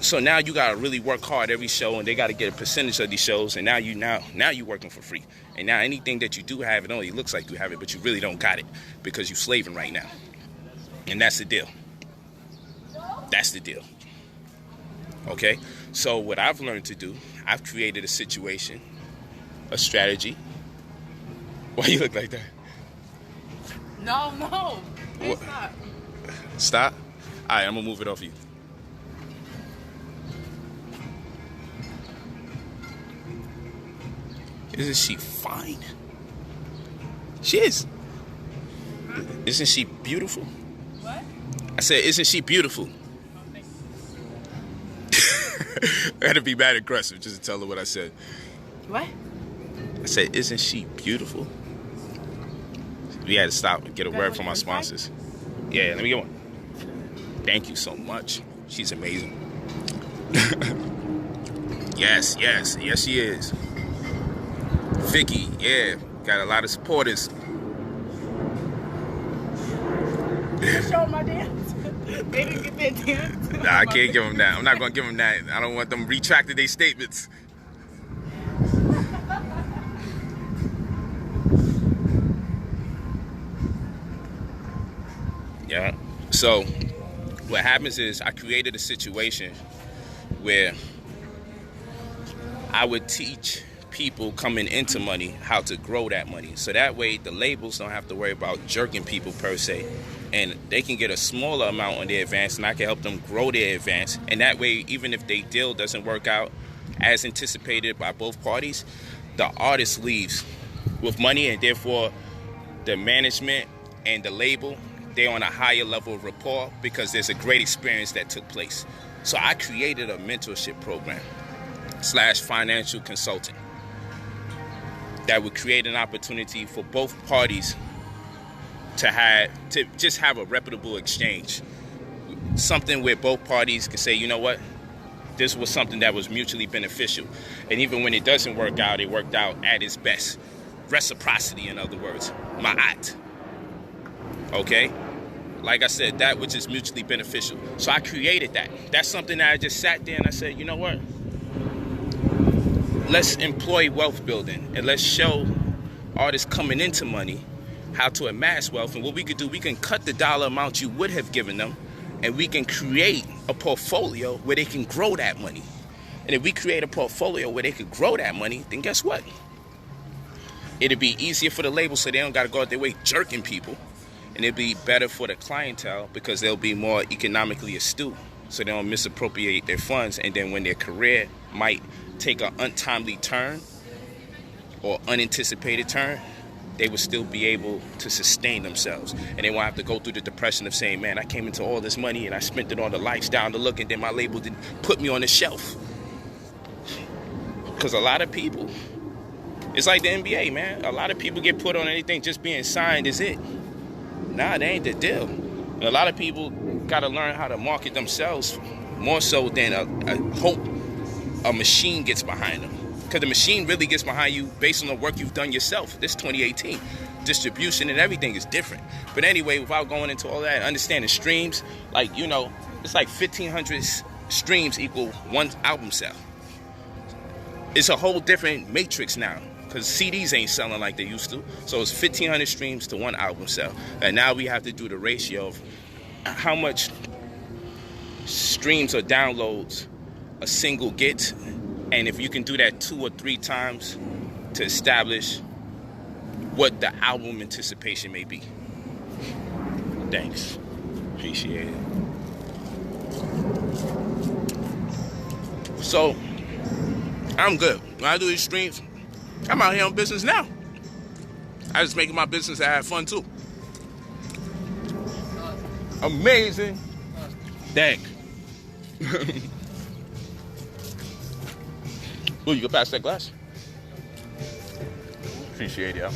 S1: So now you gotta really work hard every show, and they gotta get a percentage of these shows. And now you working for free. And now anything that you do have, it only looks like you have it, but you really don't got it because you're slaving right now. And that's the deal. That's the deal. Okay. So what I've learned to do, I've created a situation, a strategy. Why you look like that?
S3: No. Hey,
S1: What?
S3: stop.
S1: Stop. All right, I'm gonna move it off you. Isn't she fine? She is. Isn't she beautiful?
S3: What?
S1: I said, isn't she beautiful? I had to be mad aggressive just to tell her what I said.
S3: What?
S1: I said, isn't she beautiful? We had to stop and get a
S3: That
S1: word
S3: what
S1: from
S3: you
S1: our
S3: said?
S1: sponsors. Yeah, let me get one. Thank you so much. She's amazing. Yes, she is. Vicky, yeah, got a lot of supporters.
S3: Show my dance. They didn't get that dance.
S1: Nah, I can't give them that. I'm not gonna give them that. I don't want them retracting their statements. Yeah. So what happens is I created a situation where I would teach people coming into money how to grow that money. So that way the labels don't have to worry about jerking people per se. And they can get a smaller amount on their advance, and I can help them grow their advance. And that way, even if their deal doesn't work out as anticipated by both parties, the artist leaves with money, and therefore the management and the label, they're on a higher level of rapport because there's a great experience that took place. So I created a mentorship program / financial consulting that would create an opportunity for both parties to just have a reputable exchange. Something where both parties can say, you know what, this was something that was mutually beneficial. And even when it doesn't work out, it worked out at its best. Reciprocity, in other words. Ma'at. Okay? Like I said, that which is mutually beneficial. So I created that. That's something that I just sat there and I said, you know what? Let's employ wealth building and let's show artists coming into money how to amass wealth. And what we could do, we can cut the dollar amount you would have given them, and we can create a portfolio where they can grow that money. And if we create a portfolio where they could grow that money, then guess what? It'll be easier for the label so they don't got to go out their way jerking people. And it'll be better for the clientele because they'll be more economically astute so they don't misappropriate their funds. And then when their career might take an untimely turn or unanticipated turn, they would still be able to sustain themselves. And they won't have to go through the depression of saying, man, I came into all this money and I spent it on the lifestyle, the look, and then my label didn't put me on the shelf. Because a lot of people, it's like the NBA, man. A lot of people get put on anything just being signed is it. Nah, that ain't the deal. And a lot of people got to learn how to market themselves more so than a hope a machine gets behind them. Because the machine really gets behind you based on the work you've done yourself. This 2018. Distribution and everything is different. But anyway, without going into all that, understanding streams, like, you know, it's like 1,500 streams equal one album sale. It's a whole different matrix now because CDs ain't selling like they used to. So it's 1,500 streams to one album sale. And now we have to do the ratio of how much streams or downloads a single gets And if you can do that 2 or 3 times to establish what the album anticipation may be. Thanks. Appreciate it. So, I'm good. When I do these streams, I'm out here on business now. I just making my business and have fun too. Amazing. Dang. Ooh, you can pass that glass? Appreciate it, yo.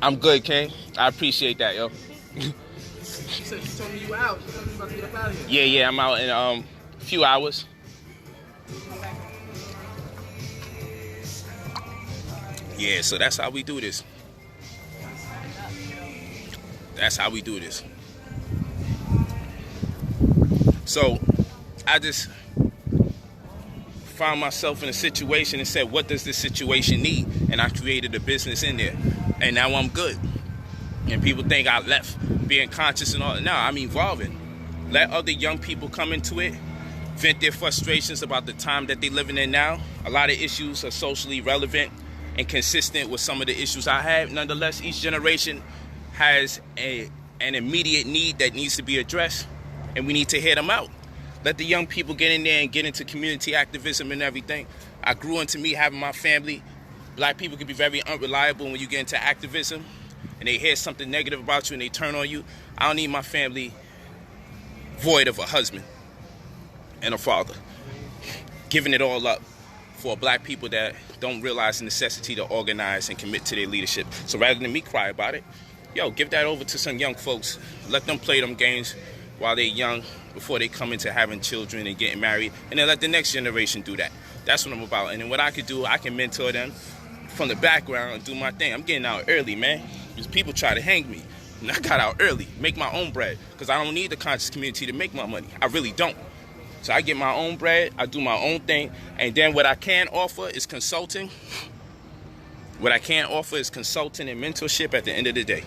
S1: I'm good, King. I appreciate that, yo.
S2: You told me you were out. You told me about to get up out of here.
S1: Yeah, I'm out in a few hours. Yeah, so that's how we do this. That's how we do this. So, I just found myself in a situation and said, what does this situation need? And I created a business in there. And now I'm good. And people think I left being conscious and all. No, I'm evolving. Let other young people come into it, vent their frustrations about the time that they're living in now. A lot of issues are socially relevant and consistent with some of the issues I have. Nonetheless, each generation has an immediate need that needs to be addressed, and we need to hear them out. Let the young people get in there and get into community activism and everything. I grew into me having my family. Black people can be very unreliable when you get into activism and they hear something negative about you and they turn on you. I don't need my family void of a husband and a father, giving it all up for black people that don't realize the necessity to organize and commit to their leadership. So rather than me cry about it, yo, give that over to some young folks. Let them play them games while they're young, before they come into having children and getting married, and then let the next generation do that. That's what I'm about. And then what I could do, I can mentor them from the background and do my thing. I'm getting out early, man, because people try to hang me. And I got out early, make my own bread, because I don't need the conscious community to make my money. I really don't. So I get my own bread, I do my own thing, and then what I can offer is consulting. What I can offer is consulting and mentorship at the end of the day.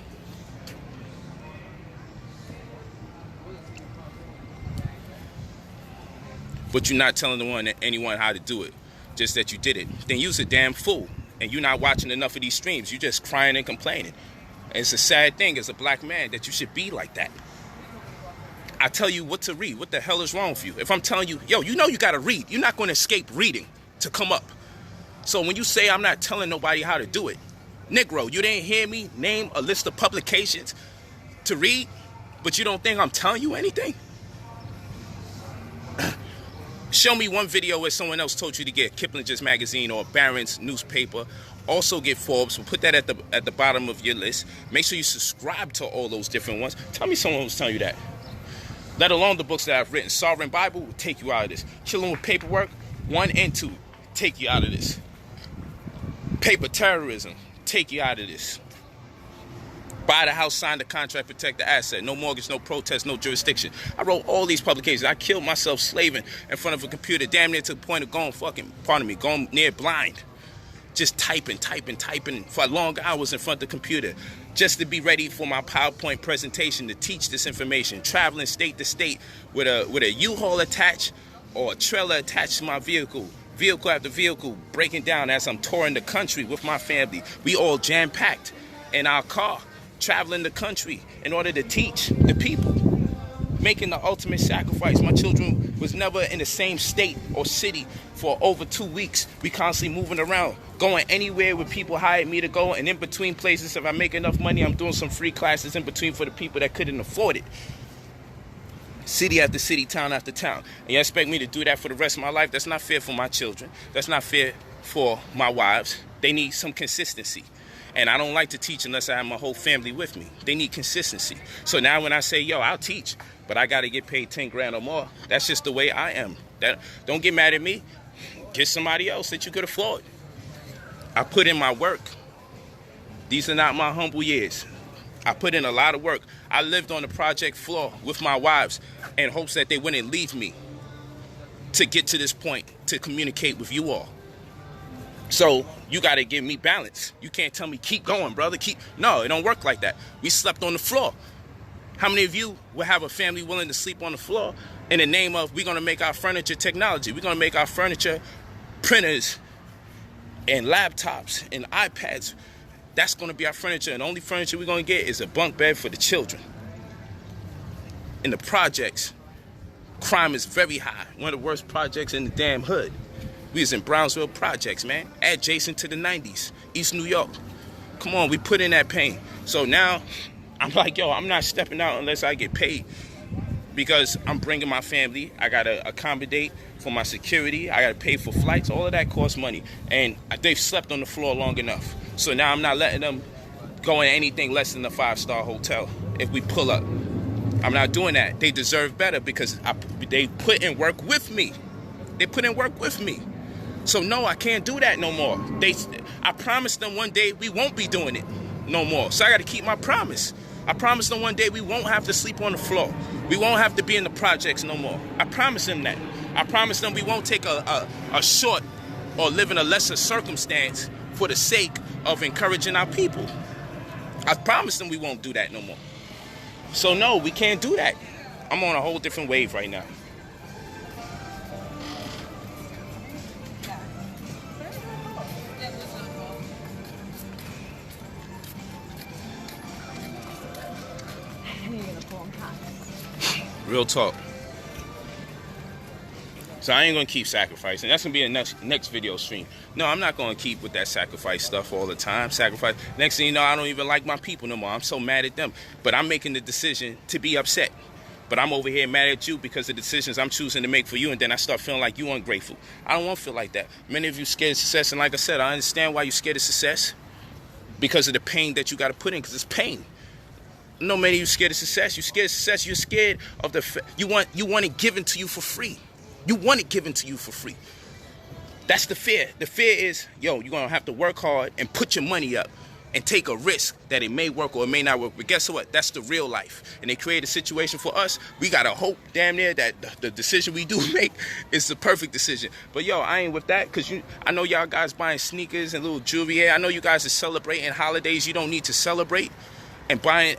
S1: But you're not telling anyone how to do it, just that you did it. Then you's a damn fool, and you're not watching enough of these streams. You're just crying and complaining. And it's a sad thing as a black man that you should be like that. I tell you what to read. What the hell is wrong with you? If I'm telling you, yo, you know you got to read. You're not going to escape reading to come up. So when you say I'm not telling nobody how to do it, Negro, you didn't hear me name a list of publications to read, but you don't think I'm telling you anything? Show me one video where someone else told you to get Kiplinger's magazine or Barron's newspaper. Also get Forbes. We'll put that at the bottom of your list. Make sure you subscribe to all those different ones. Tell me someone was telling you that. Let alone the books that I've written. Sovereign Bible will take you out of this. Killing with Paperwork 1 and 2 take you out of this. Paper Terrorism take you out of this. Buy the house, sign the contract, protect the asset. No mortgage, no protest, no jurisdiction. I wrote all these publications. I killed myself slaving in front of a computer, damn near to the point of going near blind. Just typing for long hours in front of the computer, just to be ready for my PowerPoint presentation to teach this information. Traveling state to state with a U-Haul attached or a trailer attached to my vehicle. Vehicle after vehicle breaking down as I'm touring the country with my family. We all jam-packed in our car, traveling the country in order to teach the people, making the ultimate sacrifice. My children was never in the same state or city for over 2 weeks. We constantly moving around, going anywhere where people hired me to go, and in between places, if I make enough money, I'm doing some free classes in between for the people that couldn't afford it. City after city, town after town. And you expect me to do that for the rest of my life? That's not fair for my children. That's not fair for my wives. They need some consistency. And I don't like to teach unless I have my whole family with me. They need consistency. So now when I say, yo, I'll teach, but I got to get paid 10 grand or more, that's just the way I am. Don't get mad at me. Get somebody else that you could afford. I put in my work. These are not my humble years. I put in a lot of work. I lived on the project floor with my wives in hopes that they wouldn't leave me to get to this point to communicate with you all. So you got to give me balance. You can't tell me, keep going, brother. No, it don't work like that. We slept on the floor. How many of you will have a family willing to sleep on the floor in the name of we're going to make our furniture technology. We're going to make our furniture printers and laptops and iPads. That's going to be our furniture. And the only furniture we're going to get is a bunk bed for the children. In the projects, crime is very high. One of the worst projects in the damn hood. We was in Brownsville projects, man. Adjacent to the 90s. East New York. Come on, we put in that pain. So now, I'm like, yo, I'm not stepping out unless I get paid. Because I'm bringing my family. I got to accommodate for my security. I got to pay for flights. All of that costs money. And they've slept on the floor long enough. So now I'm not letting them go in anything less than a 5-star hotel if we pull up. I'm not doing that. They deserve better because they put in work with me. They put in work with me. So no, I can't do that no more. I promised them one day we won't be doing it no more. So I got to keep my promise. I promised them one day we won't have to sleep on the floor. We won't have to be in the projects no more. I promised them that. I promised them we won't take a short or live in a lesser circumstance for the sake of encouraging our people. I promised them we won't do that no more. So no, we can't do that. I'm on a whole different wave right now. Real talk. So I ain't gonna keep sacrificing. That's gonna be a next video stream. No, I'm not gonna keep with that sacrifice stuff all the time. Sacrifice. Next thing you know, I don't even like my people no more. I'm so mad at them. But I'm making the decision to be upset. But I'm over here mad at you because of the decisions I'm choosing to make for you, and then I start feeling like you ungrateful. I don't want to feel like that. Many of you scared of success, and like I said, I understand why you're scared of success. Because of the pain that you got to put in, because it's pain. No, many of you scared of success. You're scared of success. You're scared of you want it given to you for free. You want it given to you for free. That's the fear. The fear is, yo, you're going to have to work hard and put your money up and take a risk that it may work or it may not work. But guess what? That's the real life. And they create a situation for us. We got to hope damn near that the decision we do make is the perfect decision. But yo, I ain't with that because I know y'all guys buying sneakers and little jewelry here. I know you guys are celebrating holidays you don't need to celebrate and buying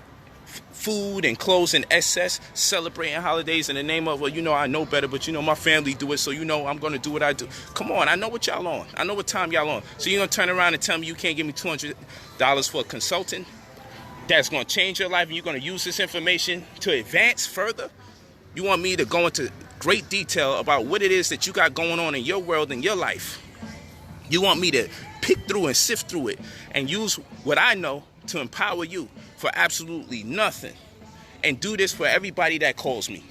S1: food and clothes in excess, celebrating holidays in the name of, well, you know, I know better, but you know, my family do it, so you know, I'm going to do what I do. Come on, I know what y'all on. I know what time y'all on. So you're going to turn around and tell me you can't give me $200 for a consultant that's going to change your life and you're going to use this information to advance further? You want me to go into great detail about what it is that you got going on in your world and your life. You want me to pick through and sift through it and use what I know to empower you for absolutely nothing, and do this for everybody that calls me,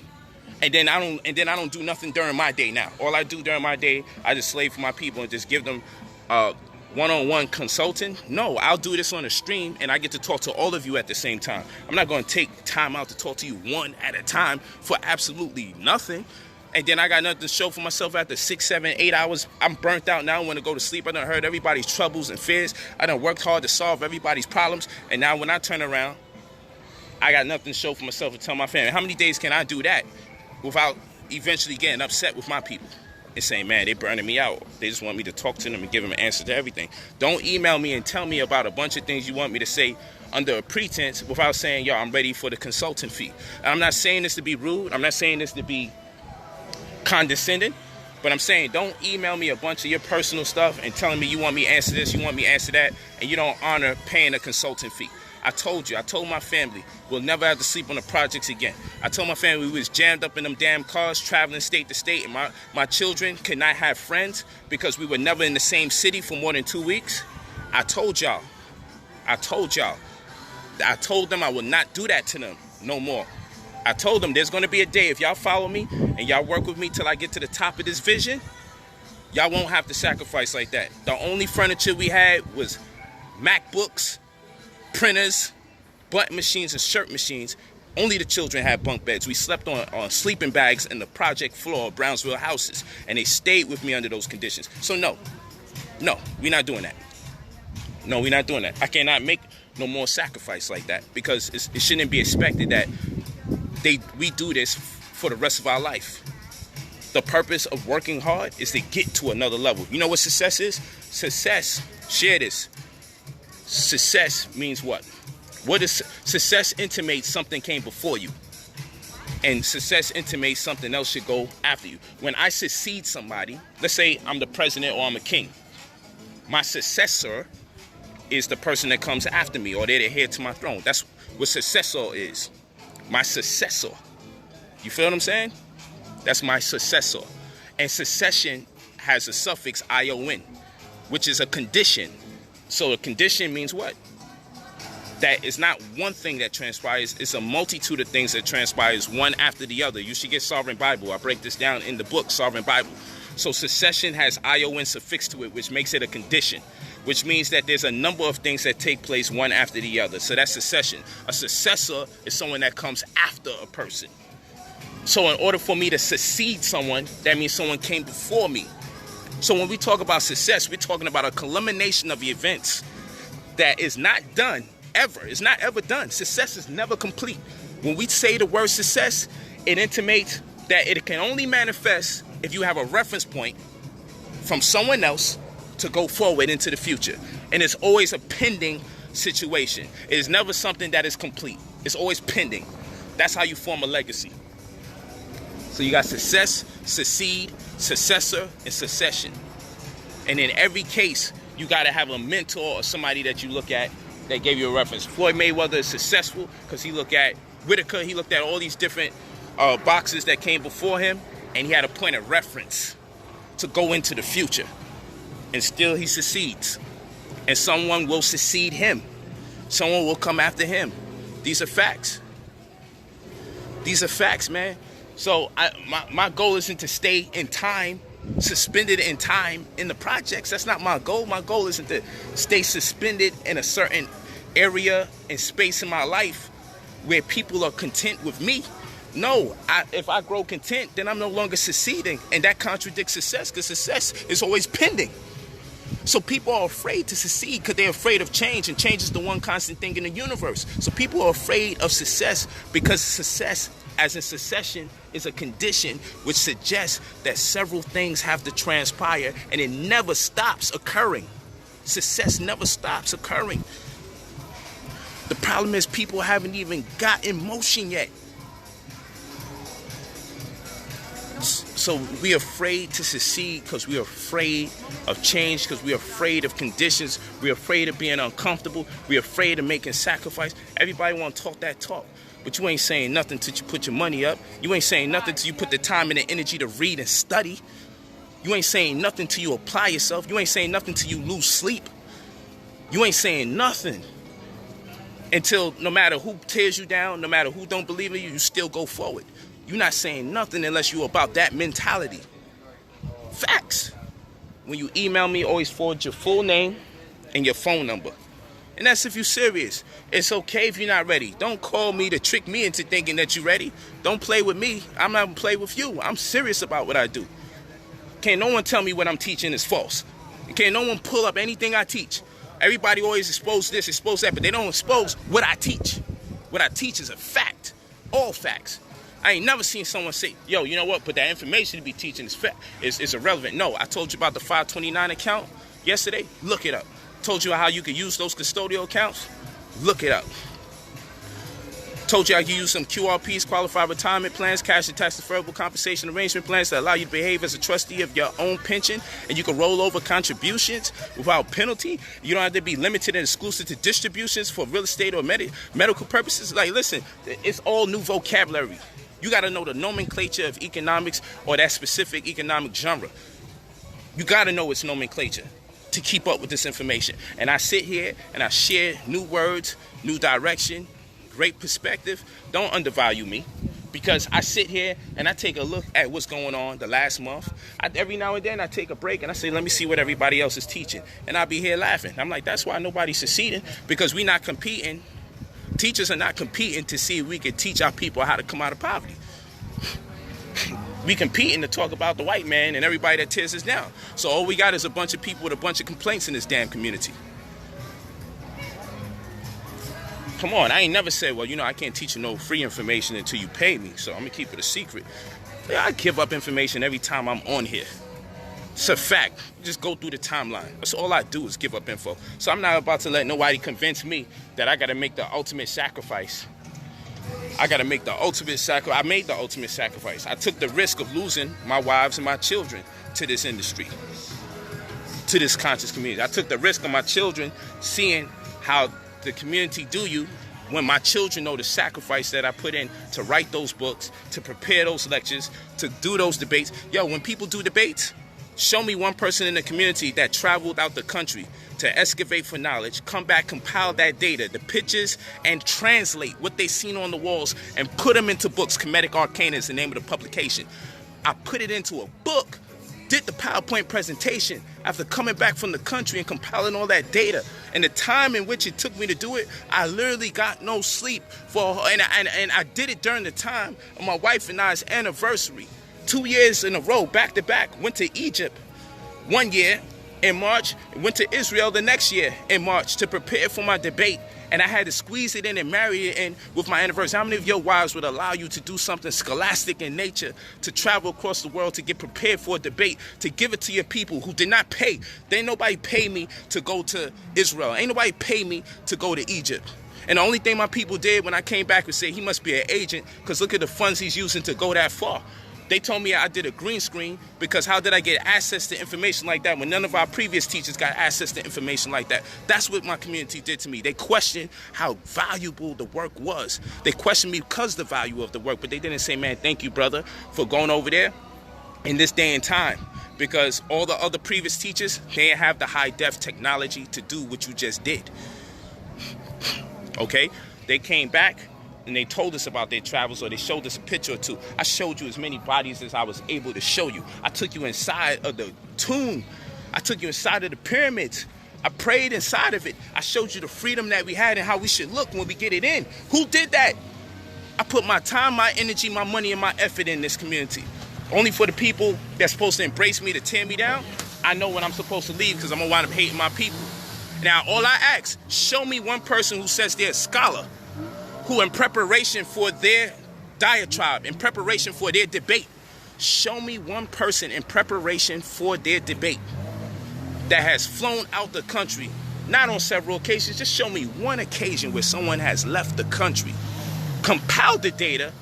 S1: and then I don't do nothing during my day. Now all I do during my day, I just slave for my people and just give them one-on-one consulting. No, I'll do this on a stream and I get to talk to all of you at the same time. I'm not going to take time out to talk to you one at a time for absolutely nothing. And then I got nothing to show for myself after 6, 7, 8 hours. I'm burnt out now. I want to go to sleep. I done heard everybody's troubles and fears. I done worked hard to solve everybody's problems. And now when I turn around, I got nothing to show for myself to tell my family. How many days can I do that without eventually getting upset with my people and saying, man, they burning me out. They just want me to talk to them and give them an answer to everything. Don't email me and tell me about a bunch of things you want me to say under a pretense without saying, yo, I'm ready for the consulting fee. And I'm not saying this to be rude. I'm not saying this to be condescending, but I'm saying don't email me a bunch of your personal stuff and telling me you want me to answer this, you want me to answer that, and you don't honor paying a consulting fee. I told my family we'll never have to sleep on the projects again. I told my family we was jammed up in them damn cars traveling state to state, and my children could not have friends because we were never in the same city for more than 2 weeks. I told y'all. I told them I will not do that to them no more. I told them there's going to be a day if y'all follow me and y'all work with me till I get to the top of this vision, y'all won't have to sacrifice like that. The only furniture we had was MacBooks, printers, button machines, and shirt machines. Only the children had bunk beds. We slept on sleeping bags in the project floor of Brownsville houses, and they stayed with me under those conditions. So no, we're not doing that. No, we're not doing that. I cannot make no more sacrifice like that because it shouldn't be expected that we do this for the rest of our life. The purpose of working hard is to get to another level. You know what success is? Success, share this. Success means what? What is success? Intimates something came before you. And success intimates something else should go after you. When I succeed somebody, let's say I'm the president or I'm a king. My successor is the person that comes after me, or they're the heir to my throne. That's what successor is. My successor. You feel what I'm saying? That's my successor. And succession has a suffix ion, which is a condition. So a condition means what? That it's not one thing that transpires, it's a multitude of things that transpires one after the other. You should get Sovereign Bible. I break this down in the book, Sovereign Bible. So succession has ion suffix to it, which makes it a condition, which means that there's a number of things that take place one after the other. So that's succession. A successor is someone that comes after a person. So in order for me to succeed someone, that means someone came before me. So when we talk about success, we're talking about a culmination of events that is not done ever. It's not ever done. Success is never complete. When we say the word success, it intimates that it can only manifest if you have a reference point from someone else to go forward into the future. And it's always a pending situation. It is never something that is complete. It's always pending. That's how you form a legacy. So you got success, succeed, successor, and succession. And in every case, you got to have a mentor or somebody that you look at that gave you a reference. Floyd Mayweather is successful because he looked at Whitaker. He looked at all these different boxers that came before him, and he had a point of reference to go into the future. And still he succeeds. And someone will succeed him. Someone will come after him. These are facts. These are facts, man. So my goal isn't to stay in time, suspended in time in the projects. That's not my goal. My goal isn't to stay suspended in a certain area and space in my life where people are content with me. No, if I grow content, then I'm no longer succeeding. And that contradicts success, because success is always pending. So people are afraid to succeed because they're afraid of change, and change is the one constant thing in the universe. So people are afraid of success because success, as in succession, is a condition which suggests that several things have to transpire, and it never stops occurring. Success never stops occurring. The problem is people haven't even got in motion yet. So we're afraid to succeed because we're afraid of change, because we're afraid of conditions. We're afraid of being uncomfortable. We're afraid of making sacrifice. Everybody want to talk that talk, but you ain't saying nothing till you put your money up. You ain't saying nothing till you put the time and the energy to read and study. You ain't saying nothing till you apply yourself. You ain't saying nothing till you lose sleep. You ain't saying nothing until no matter who tears you down, no matter who don't believe in you, you still go forward. You're not saying nothing unless you're about that mentality. Facts. When you email me, always forward your full name and your phone number. And that's if you're serious. It's okay if you're not ready. Don't call me to trick me into thinking that you're ready. Don't play with me. I'm not going to play with you. I'm serious about what I do. Can't no one tell me what I'm teaching is false. Can't no one pull up anything I teach. Everybody always expose this, expose that, but they don't expose what I teach. What I teach is a fact. All facts. I ain't never seen someone say, yo, you know what, but that information to be teaching is irrelevant. No, I told you about the 529 account yesterday. Look it up. Told you how you could use those custodial accounts. Look it up. Told you how you use some QRPs, qualified retirement plans, cash and tax deferrable compensation arrangement plans that allow you to behave as a trustee of your own pension, and you can roll over contributions without penalty. You don't have to be limited and exclusive to distributions for real estate or medical purposes. Like, listen, it's all new vocabulary. You got to know the nomenclature of economics or that specific economic genre. You got to know its nomenclature to keep up with this information. And I sit here and I share new words, new direction, great perspective. Don't undervalue me, because I sit here and I take a look at what's going on the last month. Every now and then I take a break and I say, let me see what everybody else is teaching. And I'll be here laughing. I'm like, that's why nobody's succeeding, because we're not competing. Teachers are not competing to see if we can teach our people how to come out of poverty. We competing to talk about the white man and everybody that tears us down. So all we got is a bunch of people with a bunch of complaints in this damn community. Come on, I ain't never said, well, you know, I can't teach you no free information until you pay me, so I'm going to keep it a secret. Yeah, I give up information every time I'm on here. It's a fact. Just go through the timeline. That's all I do is give up info. So I'm not about to let nobody convince me that I got to make the ultimate sacrifice I got to make the ultimate sacrifice. I made the ultimate sacrifice. I took the risk of losing my wives and my children to this industry, to this conscious community. I took the risk of my children seeing how the community do you when my children know the sacrifice that I put in to write those books, to prepare those lectures, to do those debates. Yo, when people do debates, show me one person in the community that traveled out the country to excavate for knowledge, come back, compile that data, the pictures, and translate what they seen on the walls and put them into books. Comedic Arcana is the name of the publication. I put it into a book, did the PowerPoint presentation after coming back from the country and compiling all that data. And the time in which it took me to do it, I literally got no sleep and I did it during the time of my wife and I's anniversary. 2 years in a row, back to back. Went to Egypt 1 year in March, went to Israel the next year in March to prepare for my debate. And I had to squeeze it in and marry it in with my anniversary. How many of your wives would allow you to do something scholastic in nature, to travel across the world, to get prepared for a debate, to give it to your people who did not pay? There ain't nobody pay me to go to Israel. Ain't nobody pay me to go to Egypt. And the only thing my people did when I came back was say, he must be an agent, because look at the funds he's using to go that far. They told me I did a green screen, because how did I get access to information like that when none of our previous teachers got access to information like that? That's what my community did to me. They questioned how valuable the work was. They questioned me because of the value of the work, but they didn't say, man, thank you, brother, for going over there in this day and time. Because all the other previous teachers, they didn't have the high-def technology to do what you just did. Okay? They came back and they told us about their travels, or they showed us a picture or two. I showed you as many bodies as I was able to show you. I took you inside of the tomb. I took you inside of the pyramids. I prayed inside of it. I showed you the freedom that we had and how we should look when we get it in. Who did that? I put my time, my energy, my money, and my effort in this community. Only for the people that's supposed to embrace me to tear me down. I know when I'm supposed to leave, because I'm going to wind up hating my people. Now, all I ask, show me one person who says they're a scholar, who in preparation for their diatribe, in preparation for their debate, show me one person in preparation for their debate that has flown out the country, not on several occasions, just show me one occasion where someone has left the country, compiled the data,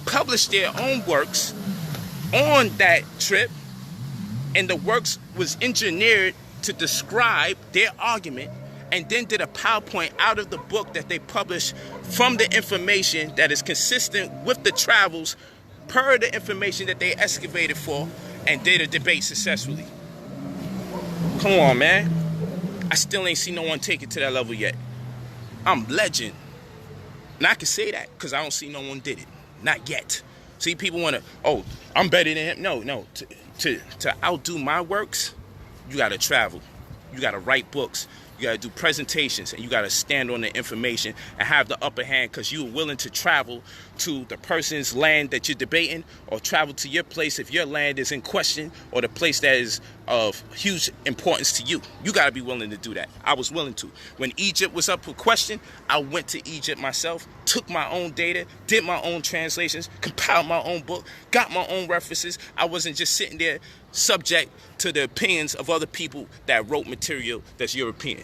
S1: published their own works on that trip, and the works was engineered to describe their argument, and then did a PowerPoint out of the book that they published from the information that is consistent with the travels per the information that they excavated for, and did a debate successfully. Come on, man. I still ain't seen no one take it to that level yet. I'm legend. And I can say that because I don't see no one did it. Not yet. See, people want to, oh, I'm better than him. No. To outdo my works, you got to travel. You got to write books. You got to do presentations, and you got to stand on the information and have the upper hand, because you're willing to travel to the person's land that you're debating, or travel to your place if your land is in question, or the place that is of huge importance to you. You got to be willing to do that. I was willing to. When Egypt was up for question, I went to Egypt myself, took my own data, did my own translations, compiled my own book, got my own references. I wasn't just sitting there subject to the opinions of other people that wrote material that's European.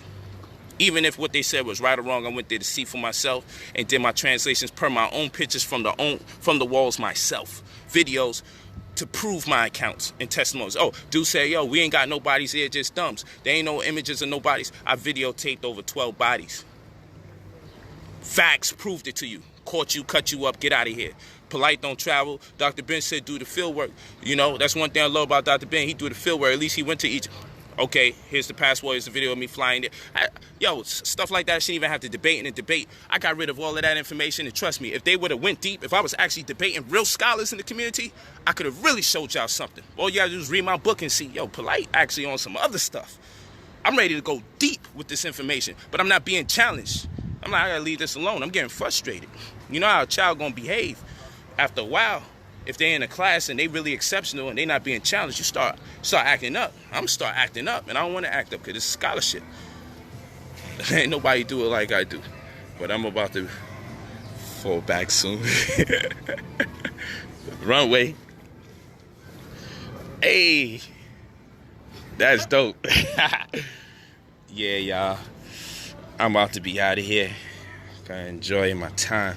S1: Even if what they said was right or wrong, I went there to see for myself and did my translations per my own pictures from the walls myself, videos to prove my accounts and testimonies. Oh, dude say, yo, we ain't got no bodies here, just thumbs. There ain't no images of no bodies. I videotaped over 12 bodies. Facts proved it to you. Caught you, cut you up, get out of here. Polight don't travel. Dr. Ben said do the field work. You know, that's one thing I love about Dr. Ben. He do the field work. At least he went to Egypt. Okay, here's the passport. Here's the video of me flying there. Stuff like that I shouldn't even have to debate in a debate. I got rid of all of that information, and trust me, if they would have went deep, if I was actually debating real scholars in the community, I could have really showed y'all something. All you gotta do is read my book and see, yo, Polight actually on some other stuff. I'm ready to go deep with this information, but I'm not being challenged. I'm like, I gotta leave this alone. I'm getting frustrated. You know how a child gonna behave after a while. If they're in a class and they really exceptional and they not being challenged, you start acting up. I'm gonna start acting up, and I don't want to act up because it's scholarship. Ain't nobody do it like I do. But I'm about to fall back soon. Runway. Hey, that's dope. Yeah, y'all. I'm about to be out of here. Gonna enjoy my time.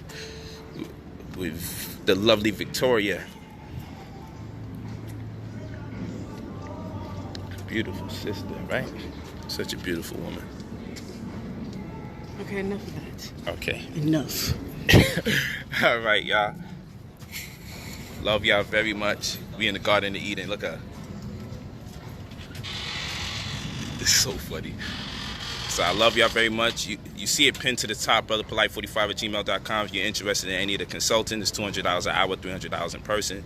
S1: with the lovely Victoria. Beautiful sister, right? Such a beautiful woman.
S3: Okay, enough of that.
S1: Okay.
S3: Enough.
S1: All right, y'all. Love y'all very much. We in the Garden of Eden. Look at her. It's so funny. So I love y'all very much. You see it pinned to the top, brotherpolite45@gmail.com. If you're interested in any of the consulting, it's $200 an hour, $300 in person.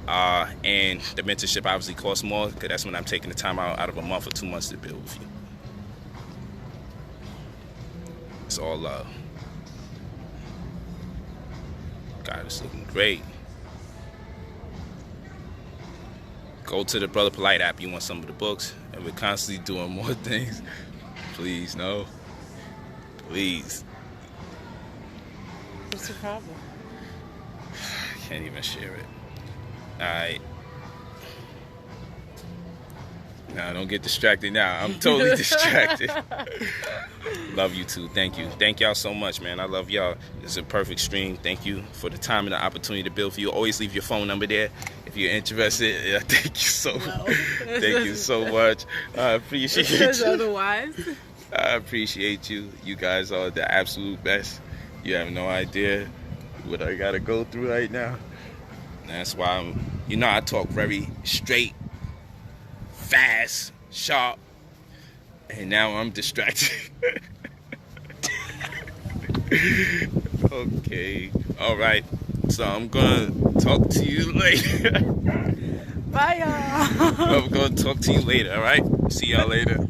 S1: And the mentorship obviously costs more, because that's when I'm taking the time out of a month or 2 months to build with you. It's all love. God, it's looking great. Go to the Brother Polight app. You want some of the books, and we're constantly doing more things. Please, no. Please.
S3: What's the problem?
S1: I can't even share it. Alright. Nah, don't get distracted now. I'm totally distracted. Love you too. Thank you. Thank y'all so much, man. I love y'all. It's a perfect stream. Thank you for the time and the opportunity to build for you. Always leave your phone number there if you're interested. Yeah, thank you so much. Thank you so much. I appreciate you.
S3: Otherwise.
S1: I appreciate you. You guys are the absolute best. You have no idea what I gotta go through right now. That's why I talk very straight, fast, sharp, and now I'm distracted. Okay, all right. So I'm gonna talk to you later.
S3: Bye, y'all.
S1: I'm gonna talk to you later. All right. See y'all later.